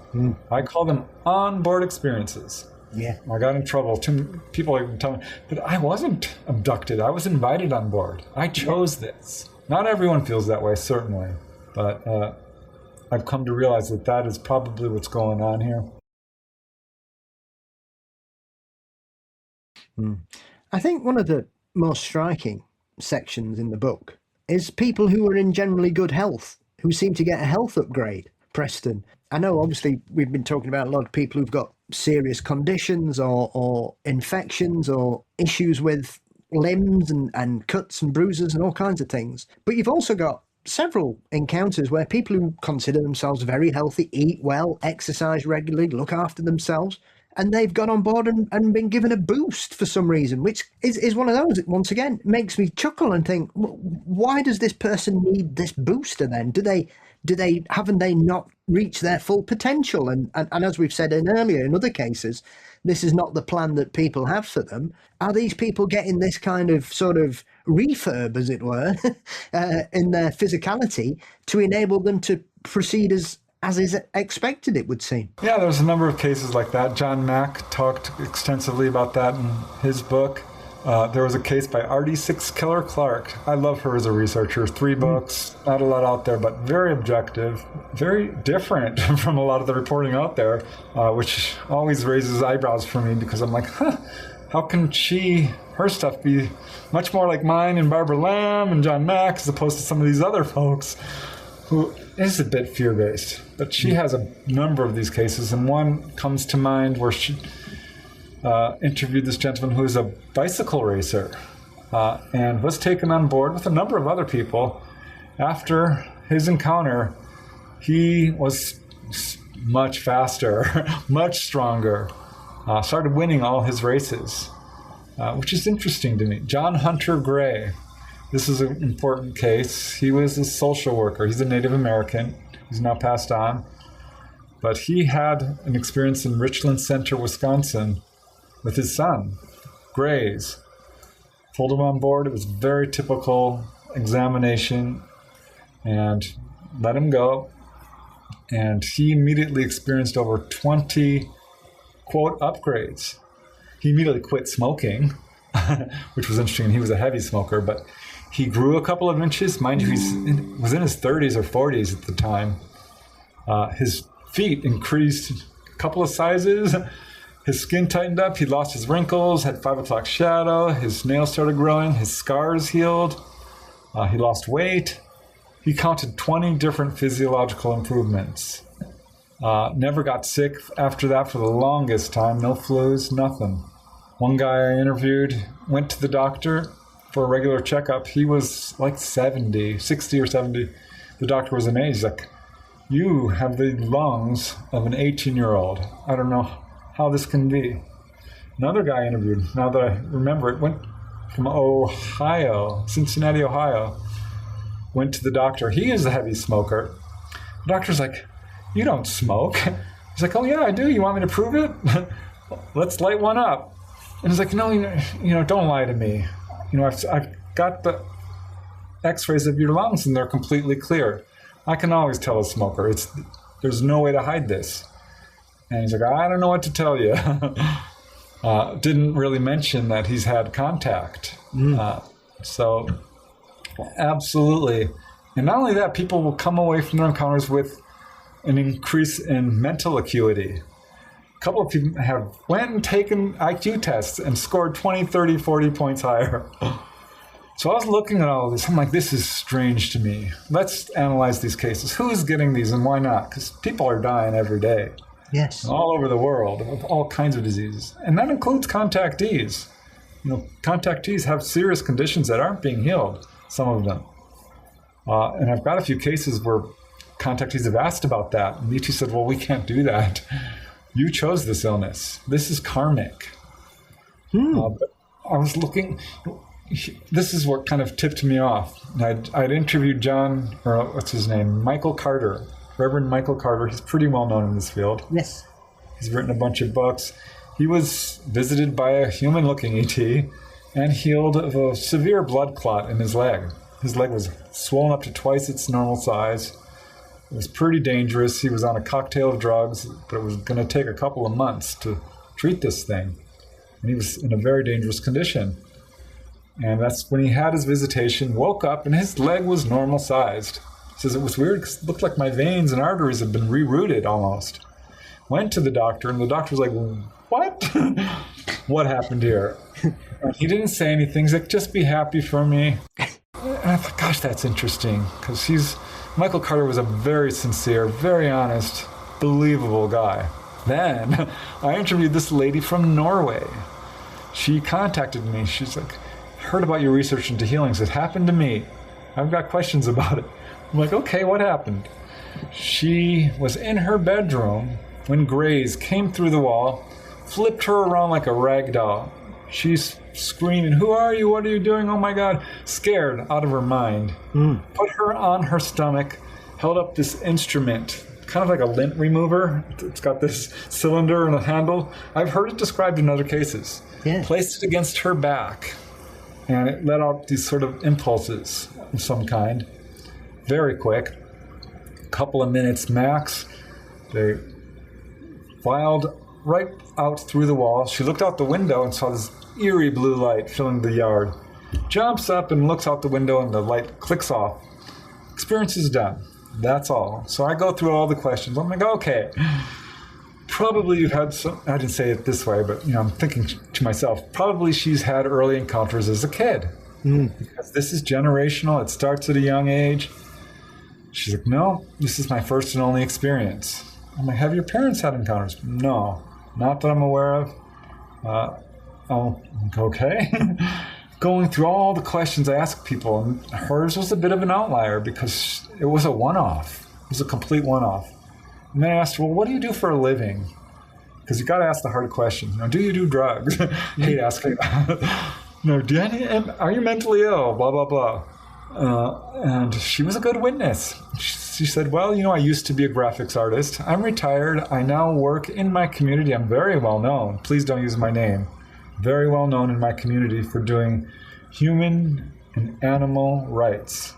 [SPEAKER 3] I call them on-board experiences.
[SPEAKER 2] Yeah.
[SPEAKER 3] I got in trouble. People even tell me, but I wasn't abducted. I was invited on board. I chose this. Not everyone feels that way, certainly, but I've come to realize that that is probably what's going on here.
[SPEAKER 2] I think one of the most striking sections in the book is people who are in generally good health, who seem to get a health upgrade. Preston, I know obviously we've been talking about a lot of people who've got serious conditions or infections or issues with limbs and cuts and bruises and all kinds of things. But you've also got several encounters where people who consider themselves very healthy, eat well, exercise regularly, look after themselves, and they've gone on board and been given a boost for some reason, which is one of those that, once again, makes me chuckle and think, why does this person need this booster then? Haven't they not reached their full potential? And as we've said earlier, in other cases, this is not the plan that people have for them. Are these people getting this kind of sort of refurb, as it were, in their physicality to enable them to proceed as is expected, it would seem?
[SPEAKER 3] Yeah, there's a number of cases like that. John Mack talked extensively about that in his book. There was a case by RD6 Killer Clark. I love her as a researcher. 3 books, not a lot out there, but very objective, very different from a lot of the reporting out there, which always raises eyebrows for me because I'm like, how can her stuff be much more like mine and Barbara Lamb and John Mack as opposed to some of these other folks who is a bit fear-based. But she has a number of these cases, and one comes to mind where she interviewed this gentleman who is a bicycle racer and was taken on board with a number of other people. After his encounter, he was much faster, much stronger, started winning all his races, which is interesting to me. John Hunter Gray, this is an important case. He was a social worker. He's a Native American. He's now passed on. But he had an experience in Richland Center, Wisconsin, with his son, Grays. Pulled him on board. It was a very typical examination and let him go. And he immediately experienced over 20, quote, upgrades. He immediately quit smoking, which was interesting. He was a heavy smoker, but he grew a couple of inches. Mind you, he was in his 30s or 40s at the time. His feet increased a couple of sizes. His skin tightened up. He lost his wrinkles, had 5 o'clock shadow. His nails started growing. His scars healed. He lost weight. He counted 20 different physiological improvements. Never got sick after that for the longest time. No flus, nothing. One guy I interviewed went to the doctor for a regular checkup. He was like 60 or 70. The doctor was amazed. He's like, you have the lungs of an 18-year-old. I don't know how this can be. Another guy I interviewed, now that I remember it, went from Ohio, Cincinnati, Ohio, went to the doctor. He is a heavy smoker. The doctor's like, you don't smoke. He's like, oh yeah, I do. You want me to prove it? Let's light one up. And he's like, no, don't lie to me. I've got the x-rays of your lungs and they're completely clear. I can always tell a smoker. There's no way to hide this. And he's like, I don't know what to tell you. Didn't really mention that he's had contact. So absolutely. And not only that, people will come away from their encounters with an increase in mental acuity. A couple of people went and taken IQ tests and scored 20, 30, 40 points higher. So I was looking at all of this. I'm like, this is strange to me. Let's analyze these cases. Who's getting these and why not? Because people are dying every day.
[SPEAKER 2] Yes.
[SPEAKER 3] All over the world of all kinds of diseases. And that includes contactees. Contactees have serious conditions that aren't being healed, some of them. And I've got a few cases where contactees have asked about that. And ET said, well, we can't do that. You chose this illness. This is karmic. But I was looking... This is what kind of tipped me off. I'd interviewed Michael Carter, Reverend Michael Carter. He's pretty well known in this field.
[SPEAKER 2] Yes.
[SPEAKER 3] He's written a bunch of books. He was visited by a human-looking ET and healed of a severe blood clot in his leg. His leg was swollen up to twice its normal size. It was pretty dangerous. He was on a cocktail of drugs, but it was going to take a couple of months to treat this thing. And he was in a very dangerous condition. And that's when he had his visitation, woke up, and his leg was normal sized. He says it was weird because it looked like my veins and arteries had been rerouted almost. Went to the doctor, and the doctor was like, what? What happened here? And he didn't say anything. He's like, just be happy for me. And I thought, gosh, that's interesting, because Michael Carter was a very sincere, very honest, believable guy. Then I interviewed this lady from Norway. She contacted me. She's like, heard about your research into healings. It happened to me. I've got questions about it. I'm like, okay, what happened? She was in her bedroom when Greys came through the wall, flipped her around like a rag doll. She's screaming, who are you? What are you doing? Oh my God. Scared out of her mind. Put her on her stomach, held up this instrument, kind of like a lint remover. It's got this cylinder and a handle. I've heard it described in other cases.
[SPEAKER 2] Yeah.
[SPEAKER 3] Placed it against her back. And it let out these sort of impulses of some kind, very quick, a couple of minutes max. They filed right out through the wall. She looked out the window and saw this eerie blue light filling the yard. Jumps up and looks out the window, and the light clicks off. Experience is done. That's all. So I go through all the questions. I'm like, okay. Probably you've had some, I didn't say it this way, but I'm thinking to myself, probably she's had early encounters as a kid. Because this is generational, it starts at a young age. She's like, no, this is my first and only experience. I'm like, have your parents had encounters? No, not that I'm aware of. Oh, okay. Going through all the questions I ask people, and hers was a bit of an outlier because it was a one-off. It was a complete one-off. And then I asked her, well, what do you do for a living? Because you got to ask the hard question. Do you do drugs? I hate asking that. Are you mentally ill? Blah, blah, blah. And she was a good witness. She said, well, I used to be a graphics artist. I'm retired. I now work in my community. I'm very well known. Please don't use my name. Very well known in my community for doing human and animal rights.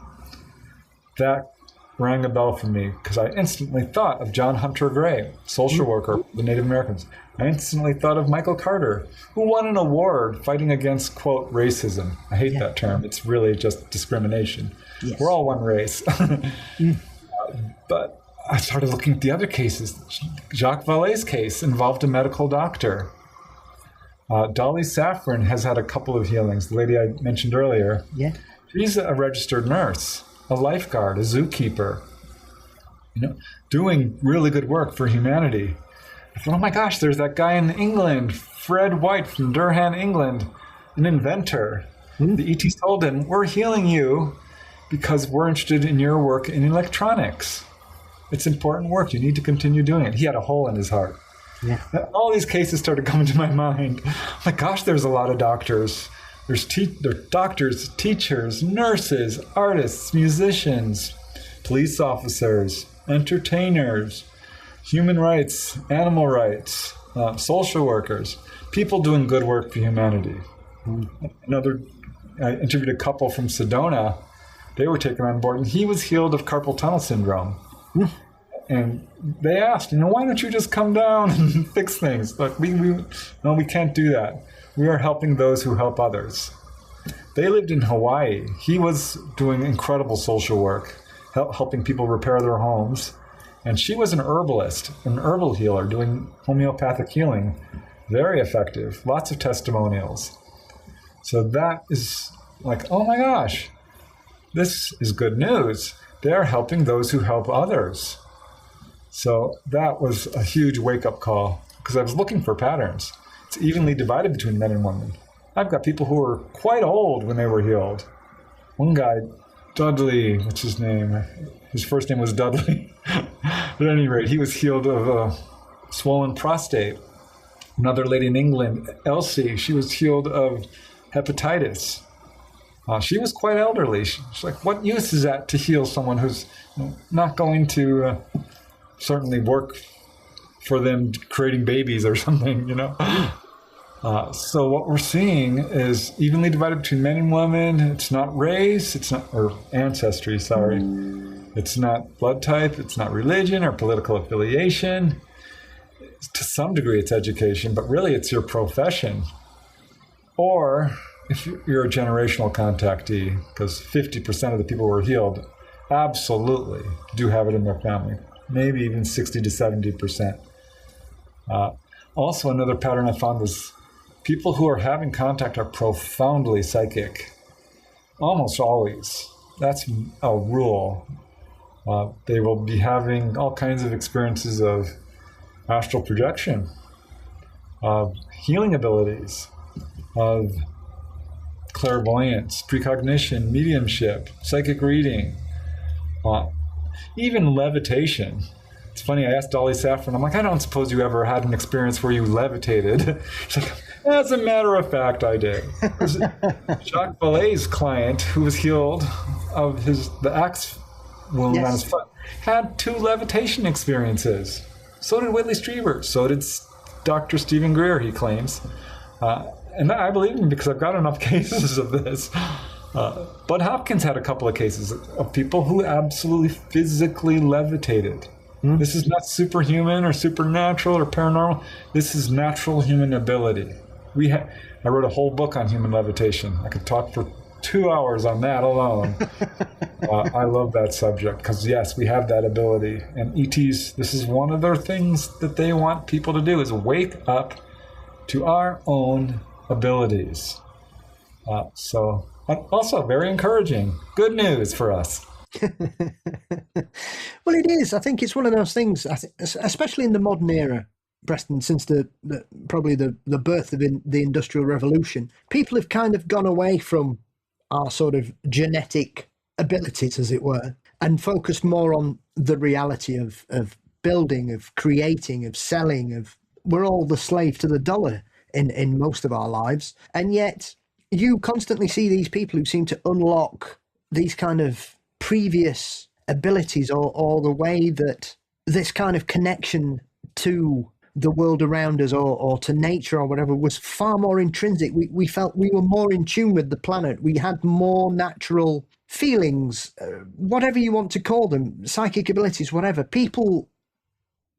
[SPEAKER 3] That rang a bell for me because I instantly thought of John Hunter Gray, social worker for the Native Americans. I instantly thought of Michael Carter, who won an award fighting against, quote, racism. I hate that term. It's really just discrimination. Yes. We're all one race. But I started looking at the other cases. Jacques Vallée's case involved a medical doctor. Dolly Safran has had a couple of healings. The lady I mentioned earlier. Yeah. She's a registered nurse, a lifeguard, a zookeeper, doing really good work for humanity. I thought, oh my gosh, there's that guy in England, Fred White from Durham, England, an inventor. The ETs told him, we're healing you because we're interested in your work in electronics. It's important work. You need to continue doing it. He had a hole in his heart. Yeah. All these cases started coming to my mind. Oh my gosh, there's a lot of doctors. There's doctors, teachers, nurses, artists, musicians, police officers, entertainers, human rights, animal rights, social workers, people doing good work for humanity. I interviewed a couple from Sedona. They were taken on board, and he was healed of carpal tunnel syndrome. And they asked, why don't you just come down and fix things? Like, no, we can't do that. We are helping those who help others. They lived in Hawaii. He was doing incredible social work, helping people repair their homes And she was an herbalist, an herbal healer doing homeopathic healing. Very effective. Lots of testimonials. So that is like, oh my gosh, this is good news. They're helping those who help others. So that was a huge wake-up call because I was looking for patterns. It's evenly divided between men and women. I've got people who were quite old when they were healed. One guy, Dudley, what's his name? His first name was Dudley. At any rate, he was healed of a swollen prostate. Another lady in England, Elsie, she was healed of hepatitis. She was quite elderly. She's like, what use is that to heal someone who's not going to certainly work for them creating babies or something, So what we're seeing is evenly divided between men and women. It's not race, or ancestry, sorry. It's not blood type, it's not religion or political affiliation. To some degree, it's education, but really it's your profession. Or if you're a generational contactee, because 50% of the people who are healed absolutely do have it in their family, maybe even 60 to 70%. Also, another pattern I found was people who are having contact are profoundly psychic, almost always. That's a rule. They will be having all kinds of experiences of astral projection, of healing abilities, of clairvoyance, precognition, mediumship, psychic reading, even levitation. It's funny, I asked Dolly Saffron, I'm like, I don't suppose you ever had an experience where you levitated. She's like, as a matter of fact, I did. Jacques Vallée's client, who was healed of the axe wound on his foot, had 2 levitation experiences. So did Whitley Strieber. So did Dr. Stephen Greer, he claims. And I believe him because I've got enough cases of this. Bud Hopkins had a couple of cases of people who absolutely physically levitated. This is not superhuman or supernatural or paranormal. This is natural human ability. I wrote a whole book on human levitation. I could talk for 2 hours on that alone. I love that subject because, yes, we have that ability. And ETs, this is one of their things that they want people to do is wake up to our own abilities. So also very encouraging. Good news for us.
[SPEAKER 2] Well, it is. I think it's one of those things, especially in the modern era, Preston, since probably the birth of the Industrial Revolution, people have kind of gone away from our sort of genetic abilities, as it were, and focused more on the reality of building, of creating, of selling, we're all the slave to the dollar in most of our lives. And yet you constantly see these people who seem to unlock these kind of previous abilities or the way that this kind of connection to the world around us or to nature or whatever was far more intrinsic. We felt we were more in tune with the planet. We had more natural feelings, whatever you want to call them, psychic abilities, whatever. People,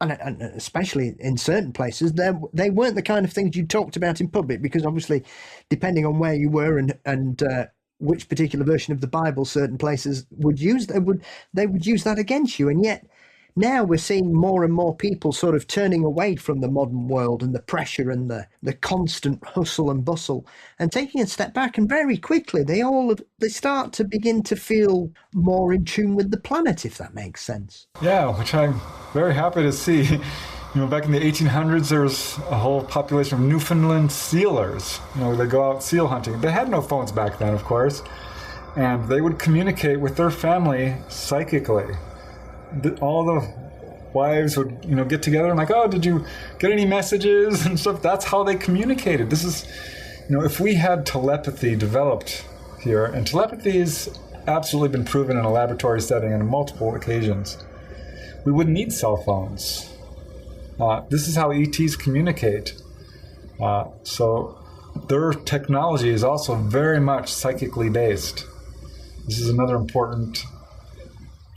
[SPEAKER 2] and especially in certain places, they weren't the kind of things you talked about in public, because obviously, depending on where you were and which particular version of the Bible certain places would use, they would use that against you. And yet now we're seeing more and more people sort of turning away from the modern world and the pressure and the constant hustle and bustle, and taking a step back, and very quickly they start to begin to feel more in tune with the planet, if that makes sense.
[SPEAKER 3] Yeah, which I'm very happy to see. Back in the 1800s, there was a whole population of Newfoundland sealers. They go out seal hunting. They had no phones back then, of course, and they would communicate with their family psychically. All the wives would, get together and like, oh, did you get any messages and stuff? That's how they communicated. This is, if we had telepathy developed here, and telepathy has absolutely been proven in a laboratory setting on multiple occasions, we wouldn't need cell phones. This is how ETs communicate. So their technology is also very much psychically based. This is another important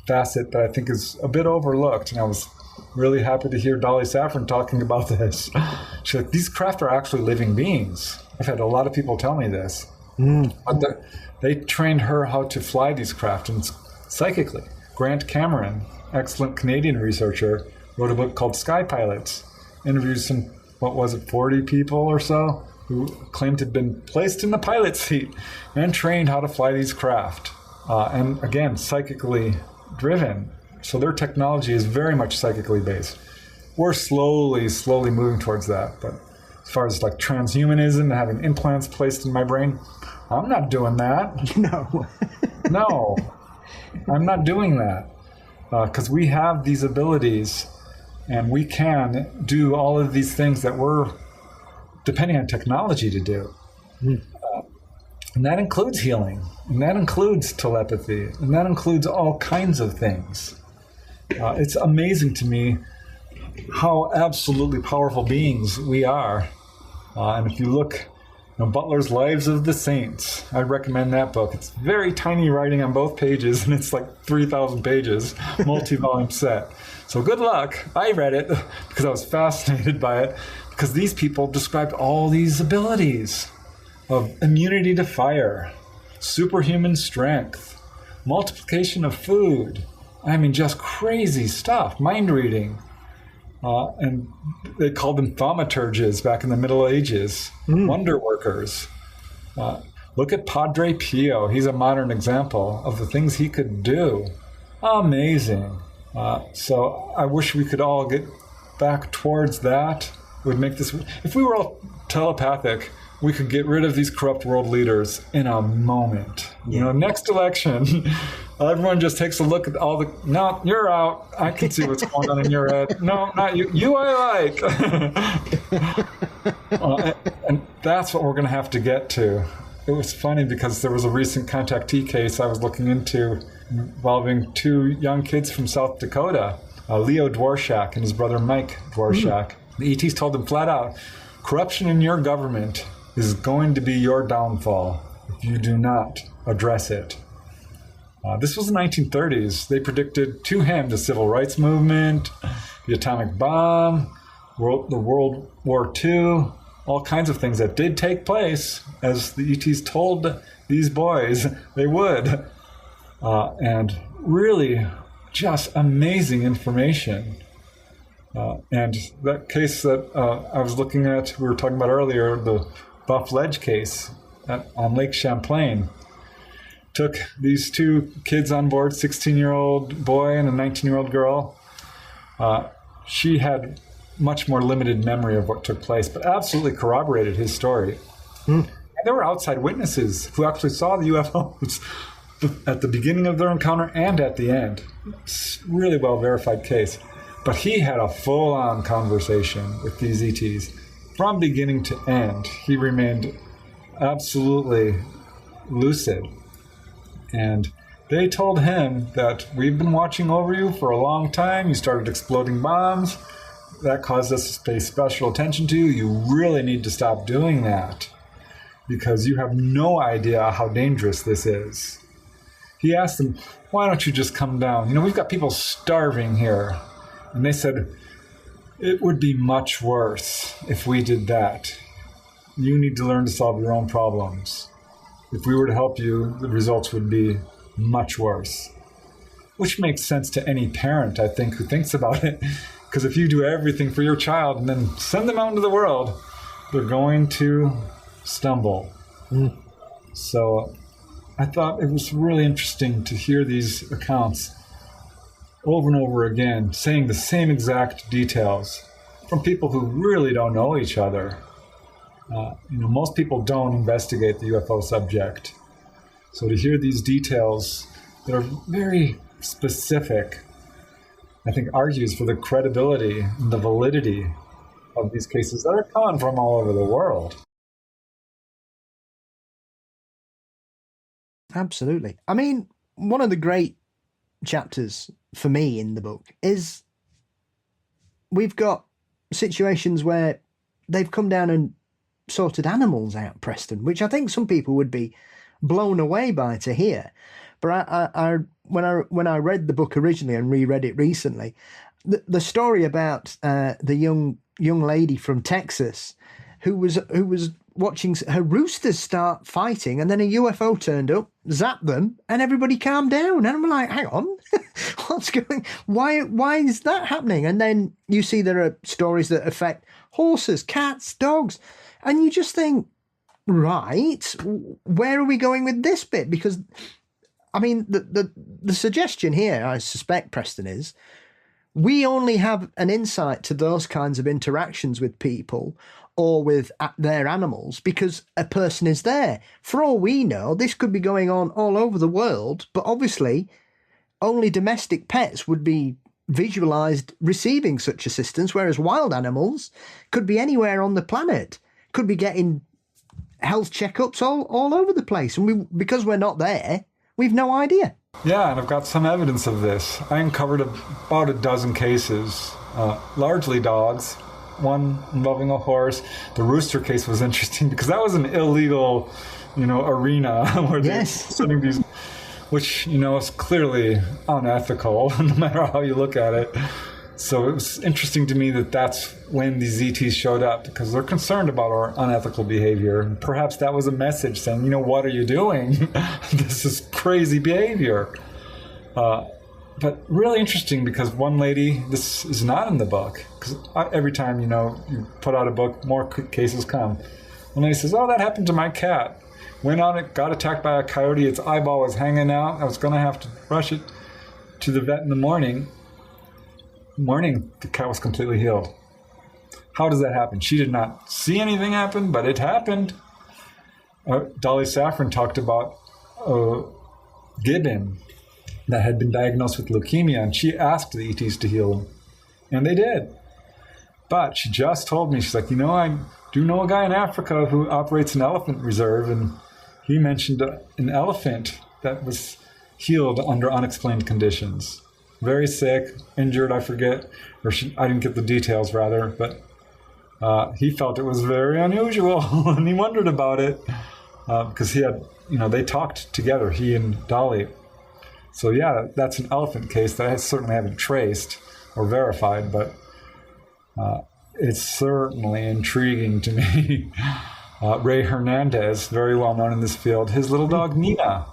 [SPEAKER 3] facet that I think is a bit overlooked. And I was really happy to hear Dolly Saffron talking about this. She's like, these craft are actually living beings. I've had a lot of people tell me this. But they trained her how to fly these craft and psychically. Grant Cameron, excellent Canadian researcher, wrote a book called Sky Pilots, interviewed some, 40 people or so, who claimed to have been placed in the pilot seat and trained how to fly these craft. And again, psychically driven. So their technology is very much psychically based. We're slowly moving towards that. But as far as like transhumanism, having implants placed in my brain, I'm not doing that.
[SPEAKER 2] No.
[SPEAKER 3] No, I'm not doing that. Because we have these abilities and we can do all of these things that we're depending on technology to do. And that includes healing, and that includes telepathy, and that includes all kinds of things. It's amazing to me how absolutely powerful beings we are. And if you look, Butler's Lives of the Saints, I recommend that book. It's very tiny writing on both pages, and it's like 3,000 pages, multi-volume set. So good luck. I read it because I was fascinated by it, because these people described all these abilities of immunity to fire, superhuman strength, multiplication of food. I mean, just crazy stuff, mind reading. And they called them thaumaturges back in the Middle Ages, wonder workers. Look at Padre Pio. He's a modern example of the things he could do. Amazing. So I wish we could all get back towards that. It would make this, if we were all telepathic, we could get rid of these corrupt world leaders in a moment. Yeah. Next election, everyone just takes a look at all the, no, you're out. I can see what's going on in your head. No, not you. You I like. And that's what we're going to have to get to. It was funny because there was a recent contactee case I was looking into involving two young kids from South Dakota, Leo Dworshak and his brother Mike Dworshak. The ETs told them flat out, corruption in your government is going to be your downfall if you do not address it. This was the 1930s. They predicted to him the civil rights movement, the atomic bomb, the World War II, all kinds of things that did take place, as the ETs told these boys they would. And really just amazing information. And that case that I was looking at, we were talking about earlier, the Buff Ledge case on Lake Champlain, took these two kids on board, 16-year-old boy and a 19-year-old girl. She had much more limited memory of what took place, but absolutely corroborated his story. And there were outside witnesses who actually saw the UFOs at the beginning of their encounter and at the end. It's a really well-verified case. But he had a full-on conversation with these ETs. From beginning to end, he remained absolutely lucid. And they told him that we've been watching over you for a long time. You started exploding bombs. That caused us to pay special attention to you. You really need to stop doing that because you have no idea how dangerous this is. He asked them, why don't you just come down? We've got people starving here. And they said, it would be much worse if we did that. You need to learn to solve your own problems. If we were to help you, the results would be much worse. Which makes sense to any parent, I think, who thinks about it. Because if you do everything for your child and then send them out into the world, they're going to stumble. So I thought it was really interesting to hear these accounts over and over again, saying the same exact details from people who really don't know each other. Most people don't investigate the UFO subject. So to hear these details that are very specific, I think argues for the credibility and the validity of these cases that are coming from all over the world.
[SPEAKER 2] Absolutely. I mean, one of the great chapters for me in the book is we've got situations where they've come down and sorted animals out, Preston, which I think some people would be blown away by to hear. But when I read the book originally and reread it recently, the story about the young lady from Texas who was watching her roosters start fighting, and then a UFO turned up, zapped them, and everybody calmed down. And I'm like, hang on, what's going? Why is that happening? And then you see there are stories that affect horses, cats, dogs, and you just think, right, where are we going with this bit? Because, I mean, the suggestion here, I suspect, Preston, is we only have an insight to those kinds of interactions with people or with their animals because a person is there. For all we know, this could be going on all over the world, but obviously only domestic pets would be visualized receiving such assistance, whereas wild animals could be anywhere on the planet, could be getting health checkups all over the place. And because we're not there, we've no idea.
[SPEAKER 3] Yeah, and I've got some evidence of this. I uncovered about a dozen cases, largely dogs, one involving a horse. The rooster case was interesting because that was an illegal, arena where they're sending these, which, is clearly unethical, no matter how you look at it. So it was interesting to me that that's when these ETs showed up because they're concerned about our unethical behavior. And perhaps that was a message saying, what are you doing? This is crazy behavior. But really interesting because one lady, this is not in the book, because every time, you put out a book, more cases come. One lady says, oh, that happened to my cat. Went on it, got attacked by a coyote. Its eyeball was hanging out. I was going to have to rush it to the vet in the morning. The cat was completely healed. How does that happen? She did not see anything happen, but it happened. Dolly Safran talked about a gibbon that had been diagnosed with leukemia, and she asked the ETs to heal him, and they did. But she just told me, she's like, I do know a guy in Africa who operates an elephant reserve, and he mentioned an elephant that was healed under unexplained conditions. Very sick, injured, I forget, I didn't get the details rather, but he felt it was very unusual and he wondered about it because he had, they talked together, he and Dolly. So yeah, that's an elephant case that I certainly haven't traced or verified, but it's certainly intriguing to me. Ray Hernandez, very well known in this field, his little dog Nina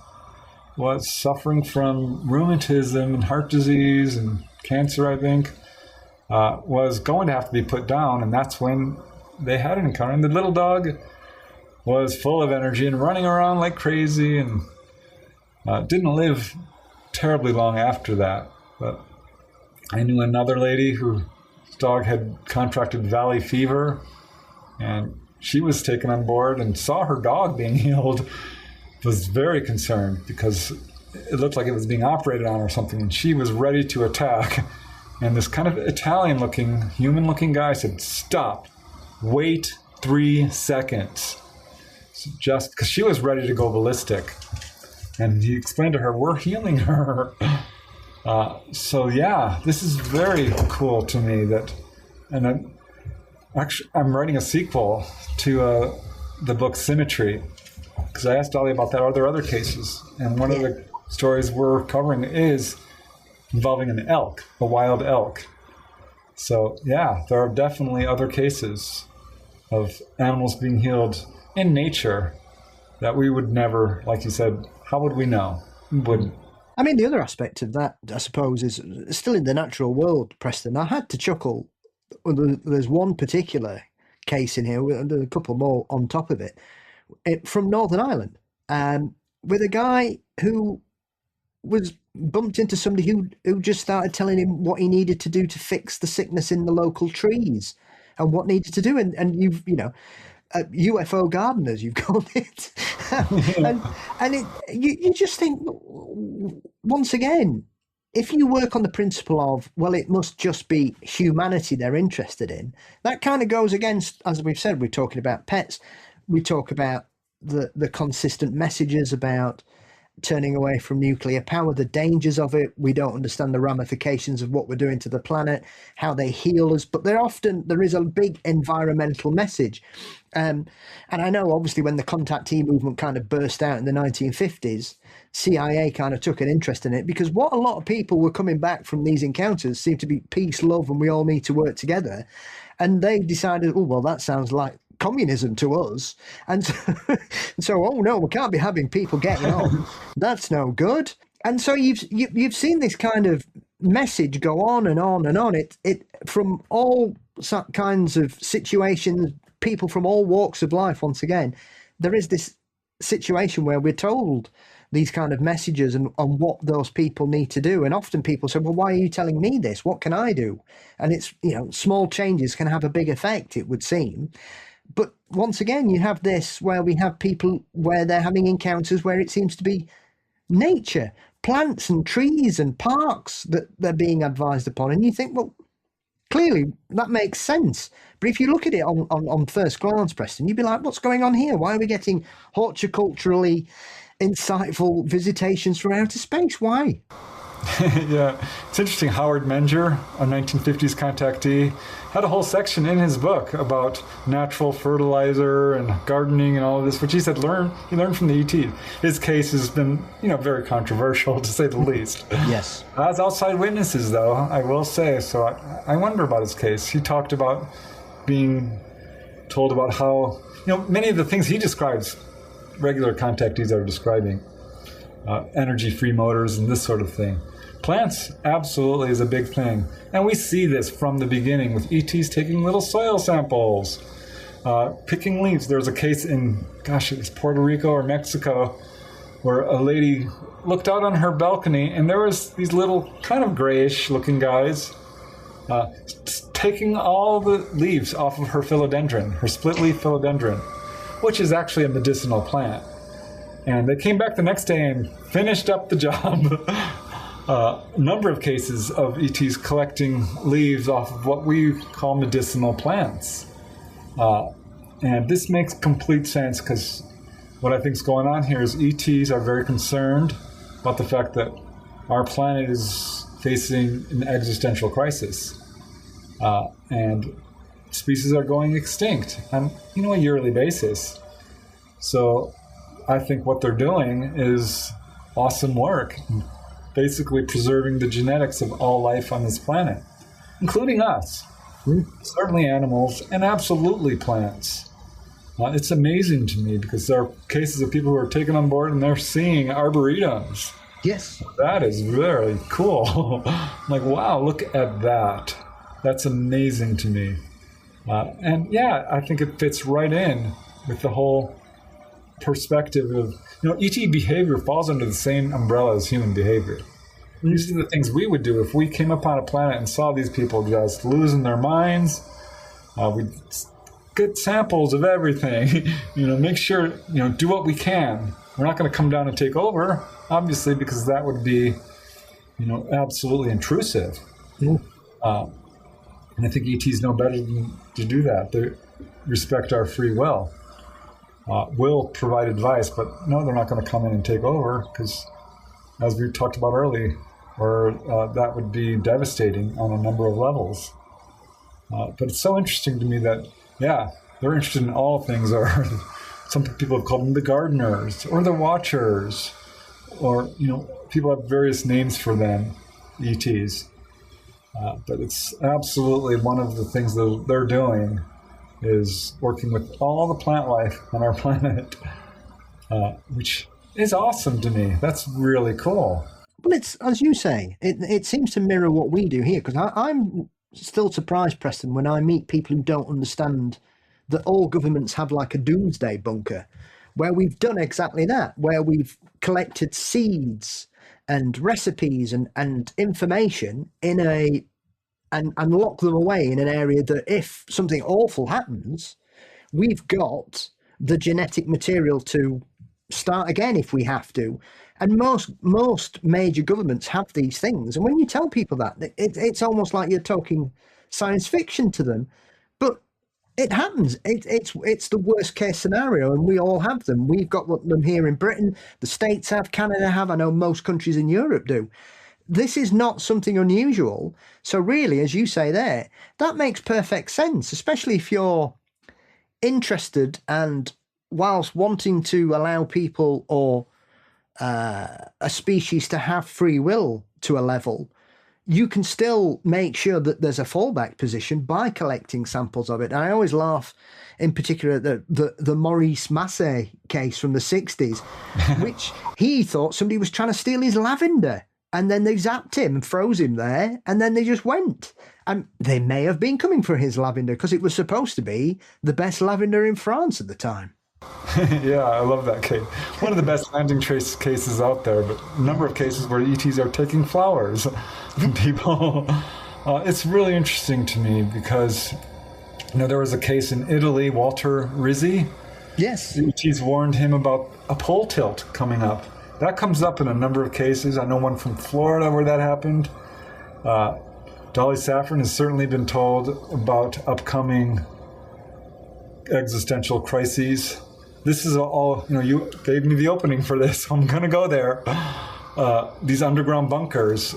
[SPEAKER 3] was suffering from rheumatism and heart disease and cancer, I think, was going to have to be put down. And that's when they had an encounter. And the little dog was full of energy and running around like crazy and didn't live terribly long after that. But I knew another lady whose dog had contracted valley fever, and she was taken on board and saw her dog being healed, was very concerned because it looked like it was being operated on or something, and she was ready to attack. And this kind of Italian-looking, human-looking guy said, stop, wait 3 seconds. So just because she was ready to go ballistic. And he explained to her, we're healing her. So yeah, this is very cool to me and I'm writing a sequel to the book Symmetry, because I asked Dolly about that. Are there other cases? And one of the stories we're covering is involving an elk, a wild elk. So yeah, there are definitely other cases of animals being healed in nature that we would never, like you said, how would we know? We wouldn't.
[SPEAKER 2] I mean, the other aspect of that, I suppose, is still in the natural world, Preston. I had to chuckle. There's one particular case in here, and a couple more on top of it, from Northern Ireland, with a guy who was bumped into somebody who just started telling him what he needed to do to fix the sickness in the local trees and what needed to do. And you've, UFO gardeners, you've called it. You just think, once again, if you work on the principle of, well, it must just be humanity they're interested in, that kind of goes against, as we've said, we're talking about pets, we talk about the consistent messages about turning away from nuclear power, the dangers of it. We don't understand the ramifications of what we're doing to the planet, how they heal us, but there is a big environmental message. And I know, obviously, when the contactee movement kind of burst out in the 1950s, CIA kind of took an interest in it, because what a lot of people were coming back from these encounters seemed to be peace, love, and we all need to work together. And they decided, oh, well, that sounds like communism to us. And so, oh no, we can't be having people getting on. That's no good. And so you've seen this kind of message go on and on and on. It from all kinds of situations, people from all walks of life. Once again, there is this situation where we're told these kind of messages and on what those people need to do. And often people say, well, why are you telling me this? What can I do? And it's, small changes can have a big effect, it would seem. But once again, you have this where we have people where they're having encounters where it seems to be nature, plants and trees and parks that they're being advised upon. And you think, well, clearly that makes sense. But if you look at it on first glance, Preston, you'd be like, what's going on here? Why are we getting horticulturally insightful visitations from outer space? Why?
[SPEAKER 3] Yeah, it's interesting. Howard Menger, a 1950s contactee, had a whole section in his book about natural fertilizer and gardening and all of this, which he said he learned from the ET. His case has been, very controversial, to say the least.
[SPEAKER 2] Yes.
[SPEAKER 3] As outside witnesses, though, I will say, so I wonder about his case. He talked about being told about how, many of the things he describes, regular contactees are describing, energy-free motors and this sort of thing. Plants absolutely is a big thing. And we see this from the beginning with ETs taking little soil samples, picking leaves. There was a case in, it was Puerto Rico or Mexico, where a lady looked out on her balcony and there was these little kind of grayish looking guys taking all the leaves off of her philodendron, her split leaf philodendron, which is actually a medicinal plant. And they came back the next day and finished up the job. A number of cases of ETs collecting leaves off of what we call medicinal plants. And this makes complete sense, because what I think is going on here is ETs are very concerned about the fact that our planet is facing an existential crisis. And species are going extinct on a yearly basis. So I think what they're doing is awesome work, basically preserving the genetics of all life on this planet, including us, certainly animals, and absolutely plants. It's amazing to me, because there are cases of people who are taken on board and they're seeing arboretums.
[SPEAKER 2] Yes.
[SPEAKER 3] That is very cool. I'm like, wow, look at that. That's amazing to me. And yeah, I think it fits right in with the whole perspective of, ET behavior falls under the same umbrella as human behavior. These are the things we would do if we came upon a planet and saw these people just losing their minds. We'd get samples of everything, make sure, do what we can. We're not going to come down and take over, obviously, because that would be, absolutely intrusive. And I think ETs know better than to do that. They respect our free will. Will provide advice, but no, they're not going to come in and take over, because, as we talked about earlier, that would be devastating on a number of levels. But it's so interesting to me that, they're interested in all things, or some people have called them the gardeners, or the watchers, or, people have various names for them, ETs. But it's absolutely one of the things that they're doing is working with all the plant life on our planet, which is awesome to me. That's really cool.
[SPEAKER 2] Well, it's, as you say, it seems to mirror what we do here, because I'm still surprised, Preston, when I meet people who don't understand that all governments have like a doomsday bunker, where we've done exactly that, where we've collected seeds and recipes and information in and lock them away in an area that if something awful happens, we've got the genetic material to start again if we have to. And most major governments have these things. And when you tell people that, it's almost like you're talking science fiction to them. But it happens. It's the worst case scenario, and we all have them. We've got them here in Britain. The States have, Canada have. I know most countries in Europe do. This is not something unusual. So really, as you say there, that makes perfect sense, especially if you're interested and whilst wanting to allow people or a species to have free will to a level, you can still make sure that there's a fallback position by collecting samples of it. And I always laugh, in particular, at the Maurice Massé case from the 60s, which he thought somebody was trying to steal his lavender. And then they zapped him and froze him there, and then they just went. And they may have been coming for his lavender because it was supposed to be the best lavender in France at the time.
[SPEAKER 3] Yeah, I love that case. One of the best landing trace cases out there, but a number of cases where ETs are taking flowers from people. It's really interesting to me because, there was a case in Italy, Walter Rizzi.
[SPEAKER 2] Yes.
[SPEAKER 3] The ETs warned him about a pole tilt coming up. That comes up in a number of cases. I know one from Florida where that happened. Dolly Saffron has certainly been told about upcoming existential crises. This is all, you gave me the opening for this, so I'm going to go there. These underground bunkers,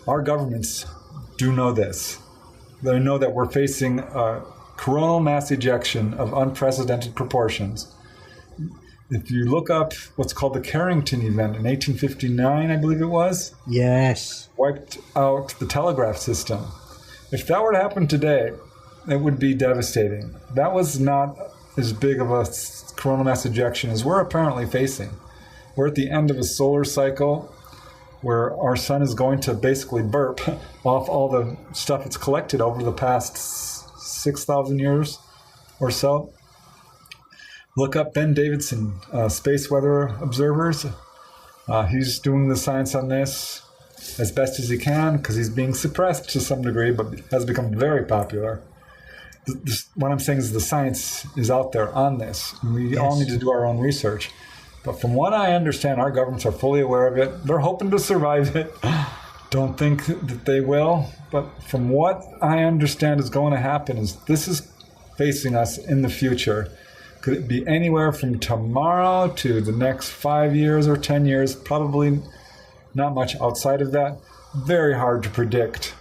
[SPEAKER 3] our governments do know this. They know that we're facing a coronal mass ejection of unprecedented proportions. If you look up what's called the Carrington event in 1859, I believe it was.
[SPEAKER 2] Yes.
[SPEAKER 3] Wiped out the telegraph system. If that were to happen today, it would be devastating. That was not as big of a coronal mass ejection as we're apparently facing. We're at the end of a solar cycle where our sun is going to basically burp off all the stuff it's collected over the past 6,000 years or so. Look up Ben Davidson, Space Weather Observers. He's doing the science on this as best as he can because he's being suppressed to some degree, but has become very popular. What I'm saying is the science is out there on this. We all need to do our own research. But from what I understand, our governments are fully aware of it. They're hoping to survive it. Don't think that they will. But from what I understand is going to happen is this is facing us in the future. Could it be anywhere from tomorrow to the next 5 years or 10 years? Probably not much outside of that. Very hard to predict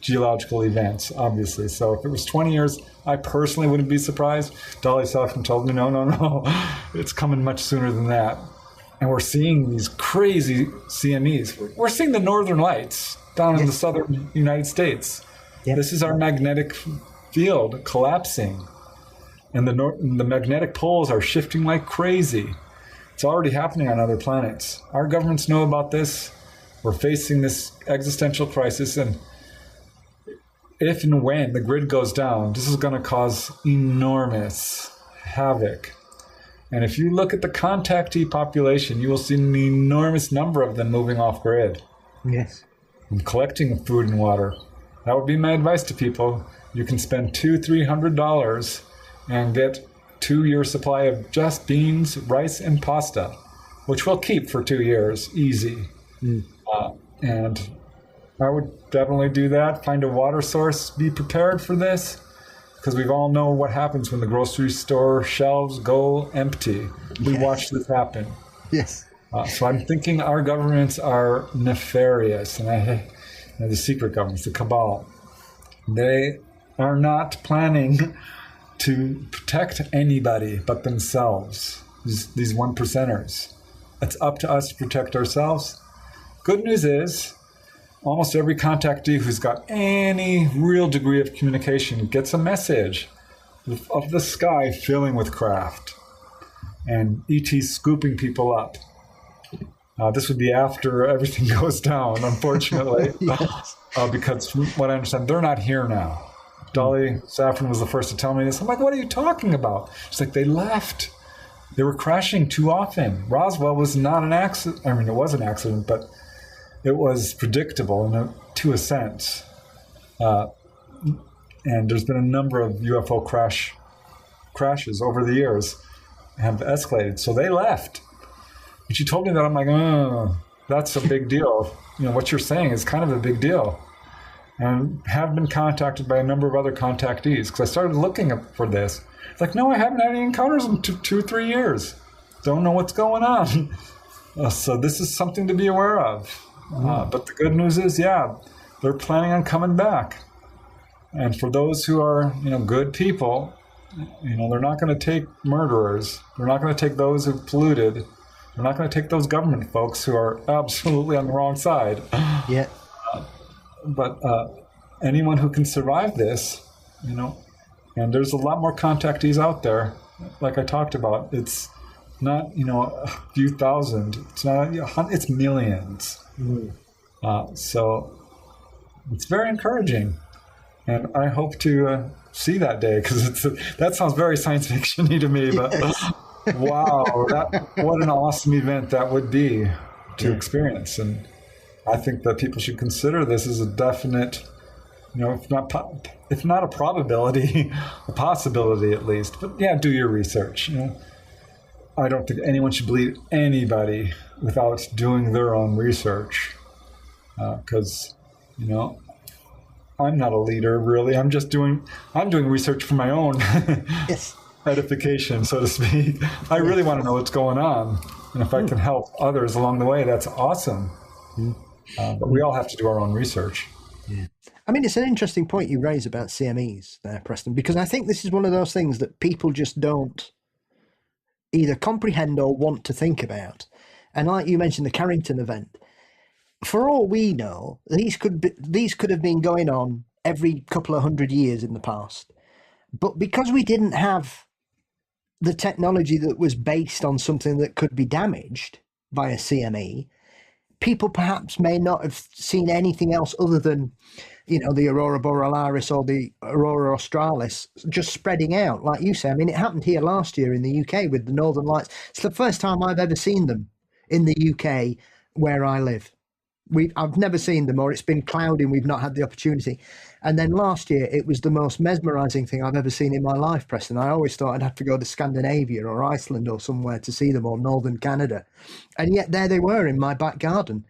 [SPEAKER 3] geological events, obviously. So if it was 20 years, I personally wouldn't be surprised. Dolly Saffron told me, no, it's coming much sooner than that. And we're seeing these crazy CMEs. We're seeing the northern lights down in the southern United States. Yep. This is our magnetic field collapsing. And the magnetic poles are shifting like crazy. It's already happening on other planets. Our governments know about this. We're facing this existential crisis, and if and when the grid goes down, this is going to cause enormous havoc. And if you look at the contactee population, you will see an enormous number of them moving off grid.
[SPEAKER 2] Yes.
[SPEAKER 3] And collecting food and water. That would be my advice to people. You can spend $200-300 and get 2-year supply of just beans, rice, and pasta, which we'll keep for 2 years, easy. And I would definitely do that. Find a water source. Be prepared for this, because we all know what happens when the grocery store shelves go empty. We watch this happen.
[SPEAKER 2] Yes.
[SPEAKER 3] So I'm thinking our governments are nefarious, and the secret governments, the cabal. They are not planning to protect anybody but themselves, these 1%ers. It's up to us to protect ourselves. Good news is, almost every contactee who's got any real degree of communication gets a message of the sky filling with craft and ETs scooping people up. This would be after everything goes down, unfortunately, because from what I understand, they're not here now. Dolly Saffron was the first to tell me this. I'm like, what are you talking about? She's like, they left. They were crashing too often. Roswell was not an accident. I mean, it was an accident, but it was predictable to a sense. And there's been a number of UFO crashes over the years have escalated. So they left. When she told me that, I'm like, oh, that's a big deal. What you're saying is kind of a big deal. And have been contacted by a number of other contactees, because I started looking for this. It's like, no, I haven't had any encounters in 2 or 3 years. Don't know what's going on. So this is something to be aware of. But the good news is, they're planning on coming back. And for those who are, good people, they're not going to take murderers. They're not going to take those who polluted. They're not going to take those government folks who are absolutely on the wrong side.
[SPEAKER 2] Yeah.
[SPEAKER 3] but anyone who can survive this, and there's a lot more contactees out there, like I talked about. It's not, a few thousand. It's not, it's millions. So it's very encouraging. And I hope to see that day, because that sounds very science fiction-y to me, but wow, what an awesome event that would be to experience. And I think that people should consider this as a definite, if not a probability, a possibility at least. But yeah, do your research. I don't think anyone should believe anybody without doing their own research, because I'm not a leader, really. I'm doing research for my own edification, so to speak. I really want to know what's going on. And if I can help others along the way, that's awesome. But we all have to do our own research.
[SPEAKER 2] Yeah. I mean, it's an interesting point you raise about CMEs there, Preston, because I think this is one of those things that people just don't either comprehend or want to think about. And like you mentioned, the Carrington event, for all we know, these could have been going on every couple of 100 years in the past. But because we didn't have the technology that was based on something that could be damaged by a CME, people perhaps may not have seen anything else other than, the Aurora Borealis or the Aurora Australis just spreading out, like you say. I mean, it happened here last year in the UK with the Northern Lights. It's the first time I've ever seen them in the UK where I live. I've never seen them, or it's been cloudy and we've not had the opportunity. And then last year, it was the most mesmerizing thing I've ever seen in my life, Preston. I always thought I'd have to go to Scandinavia or Iceland or somewhere to see them, or northern Canada. And yet there they were in my back garden.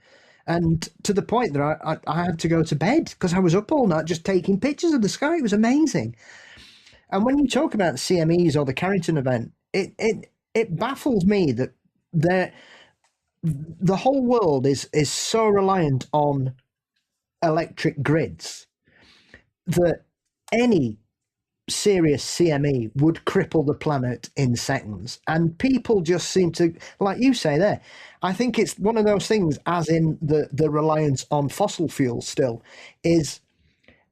[SPEAKER 2] And to the point that I had to go to bed because I was up all night just taking pictures of the sky. It was amazing. And when you talk about CMEs or the Carrington event, it baffles me that the whole world is so reliant on electric grids that any serious CME would cripple the planet in seconds. And people just seem to, like you say there, I think it's one of those things, as in the reliance on fossil fuels still, is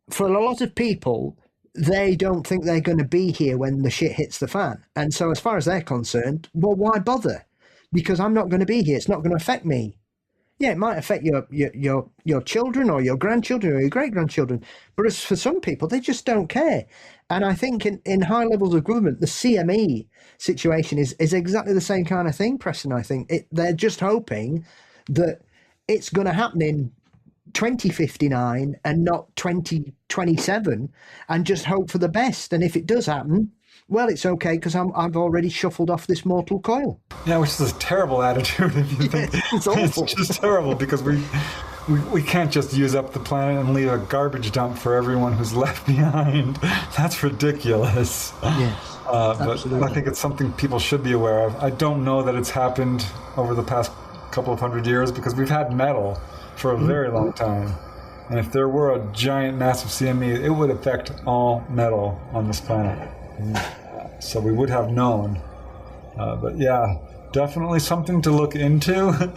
[SPEAKER 2] for a lot of people, they don't think they're going to be here when the shit hits the fan. And so as far as they're concerned, well, why bother? Because I'm not going to be here. It's not going to affect me. Yeah, it might affect your children or your grandchildren or your great-grandchildren. But as for some people, they just don't care. And I think in high levels of government, the CME situation is exactly the same kind of thing, Preston. I think they're just hoping that it's going to happen in 2059 and not 2027, and just hope for the best. And if it does happen, well, it's okay because I've already shuffled off this mortal coil.
[SPEAKER 3] Yeah, which is a terrible attitude if you think.
[SPEAKER 2] It's awful.
[SPEAKER 3] It's just terrible because we can't just use up the planet and leave a garbage dump for everyone who's left behind. That's ridiculous.
[SPEAKER 2] Yes,
[SPEAKER 3] but I think it's something people should be aware of. I don't know that it's happened over the past couple of 100 years because we've had metal for a very long time. And if there were a giant, massive CME, it would affect all metal on this planet. So we would have known. But yeah, definitely something to look into.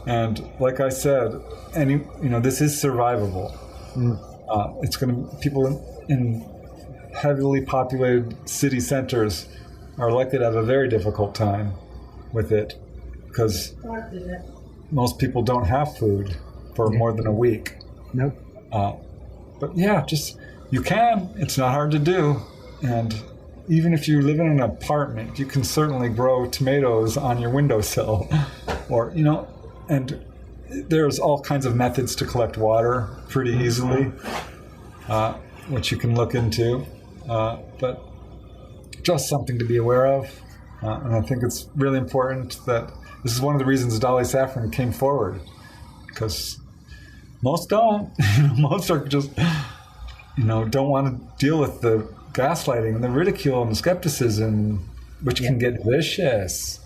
[SPEAKER 3] And like I said, this is survivable. It's going to, people in heavily populated city centers are likely to have a very difficult time with it because most people don't have food for more than a week.
[SPEAKER 2] Nope.
[SPEAKER 3] But yeah, you can. It's not hard to do. And even if you live in an apartment, you can certainly grow tomatoes on your windowsill. Or, and there's all kinds of methods to collect water pretty easily, which you can look into. But just something to be aware of. And I think it's really important that this is one of the reasons Dolly Saffron came forward, because most don't. Most are just, don't want to deal with the gaslighting and the ridicule and the skepticism, which can get vicious.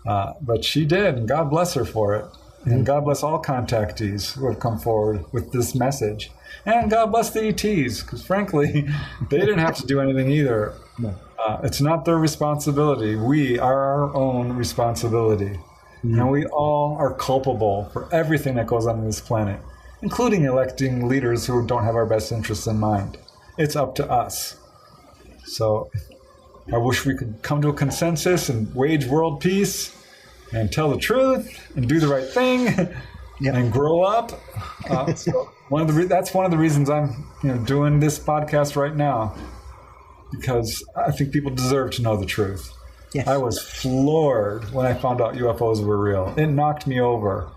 [SPEAKER 3] But she did, and God bless her for it. And God bless all contactees who have come forward with this message. And God bless the ETs, because frankly, they didn't have to do anything either.
[SPEAKER 2] No.
[SPEAKER 3] It's not their responsibility. We are our own responsibility. And we all are culpable for everything that goes on this planet. including electing leaders who don't have our best interests in mind. It's up to us. So I wish we could come to a consensus and wage world peace and tell the truth and do the right thing and grow up. So that's one of the reasons I'm doing this podcast right now, because I think people deserve to know the truth.
[SPEAKER 2] Yes.
[SPEAKER 3] I was floored when I found out UFOs were real. It knocked me over.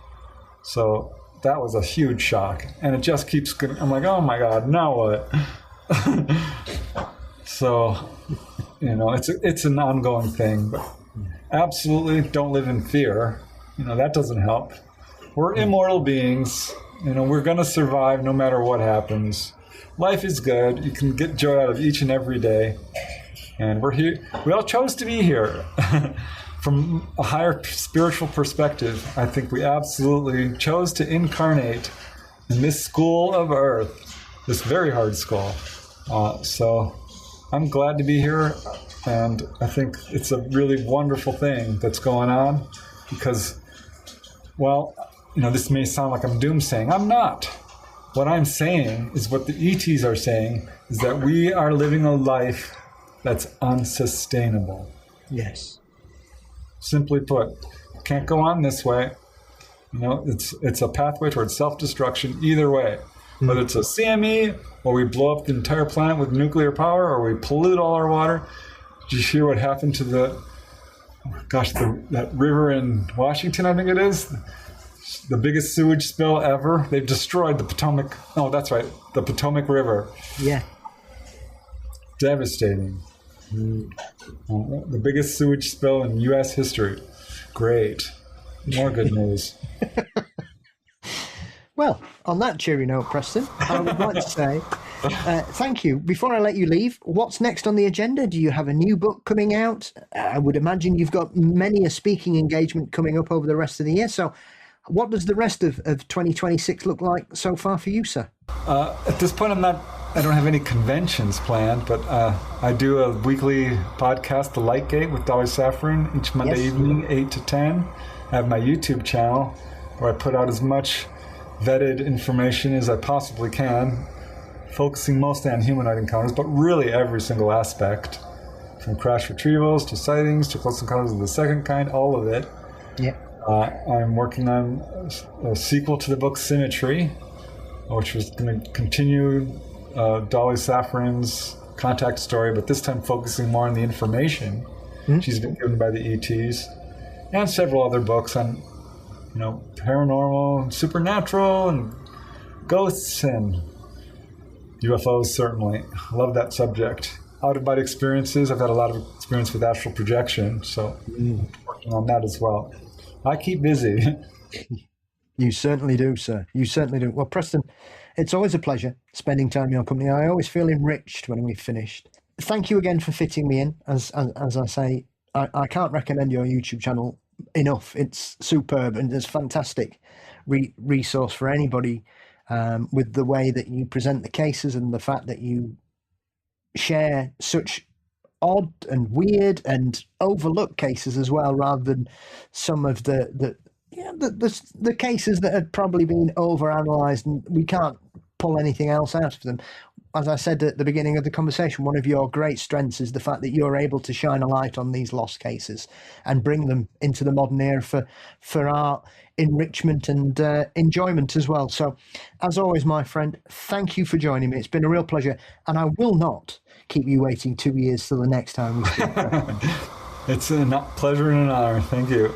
[SPEAKER 3] So that was a huge shock. And it just keeps getting, I'm like, oh my God, now what? So, it's an ongoing thing, but absolutely don't live in fear. That doesn't help. We're immortal beings. We're going to survive no matter what happens. Life is good. You can get joy out of each and every day. And we're here. We all chose to be here. From a higher spiritual perspective, I think we absolutely chose to incarnate in this school of Earth, this very hard school. So I'm glad to be here. And I think it's a really wonderful thing that's going on because, this may sound like I'm doomsaying. I'm not. What I'm saying is what the ETs are saying is that we are living a life that's unsustainable.
[SPEAKER 2] Yes.
[SPEAKER 3] Simply put, can't go on this way. It's a pathway towards self-destruction either way. Whether it's a CME, or we blow up the entire planet with nuclear power, or we pollute all our water. Did you hear what happened to that river in Washington, I think it is? The biggest sewage spill ever. They've destroyed the Potomac. Oh, that's right. The Potomac River.
[SPEAKER 2] Yeah.
[SPEAKER 3] Devastating. The biggest sewage spill in U.S. history. Great. More good news.
[SPEAKER 2] Well, on that cheery note, Preston, I would like to say thank you. Before I let you leave, what's next on the agenda? Do you have a new book coming out? I would imagine you've got many a speaking engagement coming up over the rest of the year. So what does the rest of 2026 look like so far for you, sir?
[SPEAKER 3] At this point, I don't have any conventions planned, but I do a weekly podcast, The Light Gate, with Dolly Saffron, each Monday evening, 8 to 10. I have my YouTube channel where I put out as much vetted information as I possibly can, focusing mostly on humanoid encounters, but really every single aspect, from crash retrievals to sightings to close encounters of the second kind, all of it.
[SPEAKER 2] Yeah.
[SPEAKER 3] I'm working on a sequel to the book Symmetry, which was going to continue Dolly Saffron's contact story, but this time focusing more on the information she's been given by the ETs, and several other books on paranormal and supernatural and ghosts and UFOs. Certainly love that subject. Out-of-body experiences. I've had a lot of experience with astral projection, so working on that as well. I keep busy.
[SPEAKER 2] You certainly do, sir. You certainly do. Well, Preston, it's always a pleasure spending time in your company. I always feel enriched when we've finished. Thank you again for fitting me in. As I say, I can't recommend your YouTube channel enough. It's superb and it's fantastic resource for anybody, with the way that you present the cases and the fact that you share such odd and weird and overlooked cases as well, rather than some of the cases that had probably been overanalyzed and we can't pull anything else out of them. As I said at the beginning of the conversation, one of your great strengths is the fact that you're able to shine a light on these lost cases and bring them into the modern era for our enrichment and enjoyment as well. So, as always, my friend, thank you for joining me. It's been a real pleasure, and I will not keep you waiting 2 years till the next time we speak.
[SPEAKER 3] It's a pleasure and an honor. Thank you.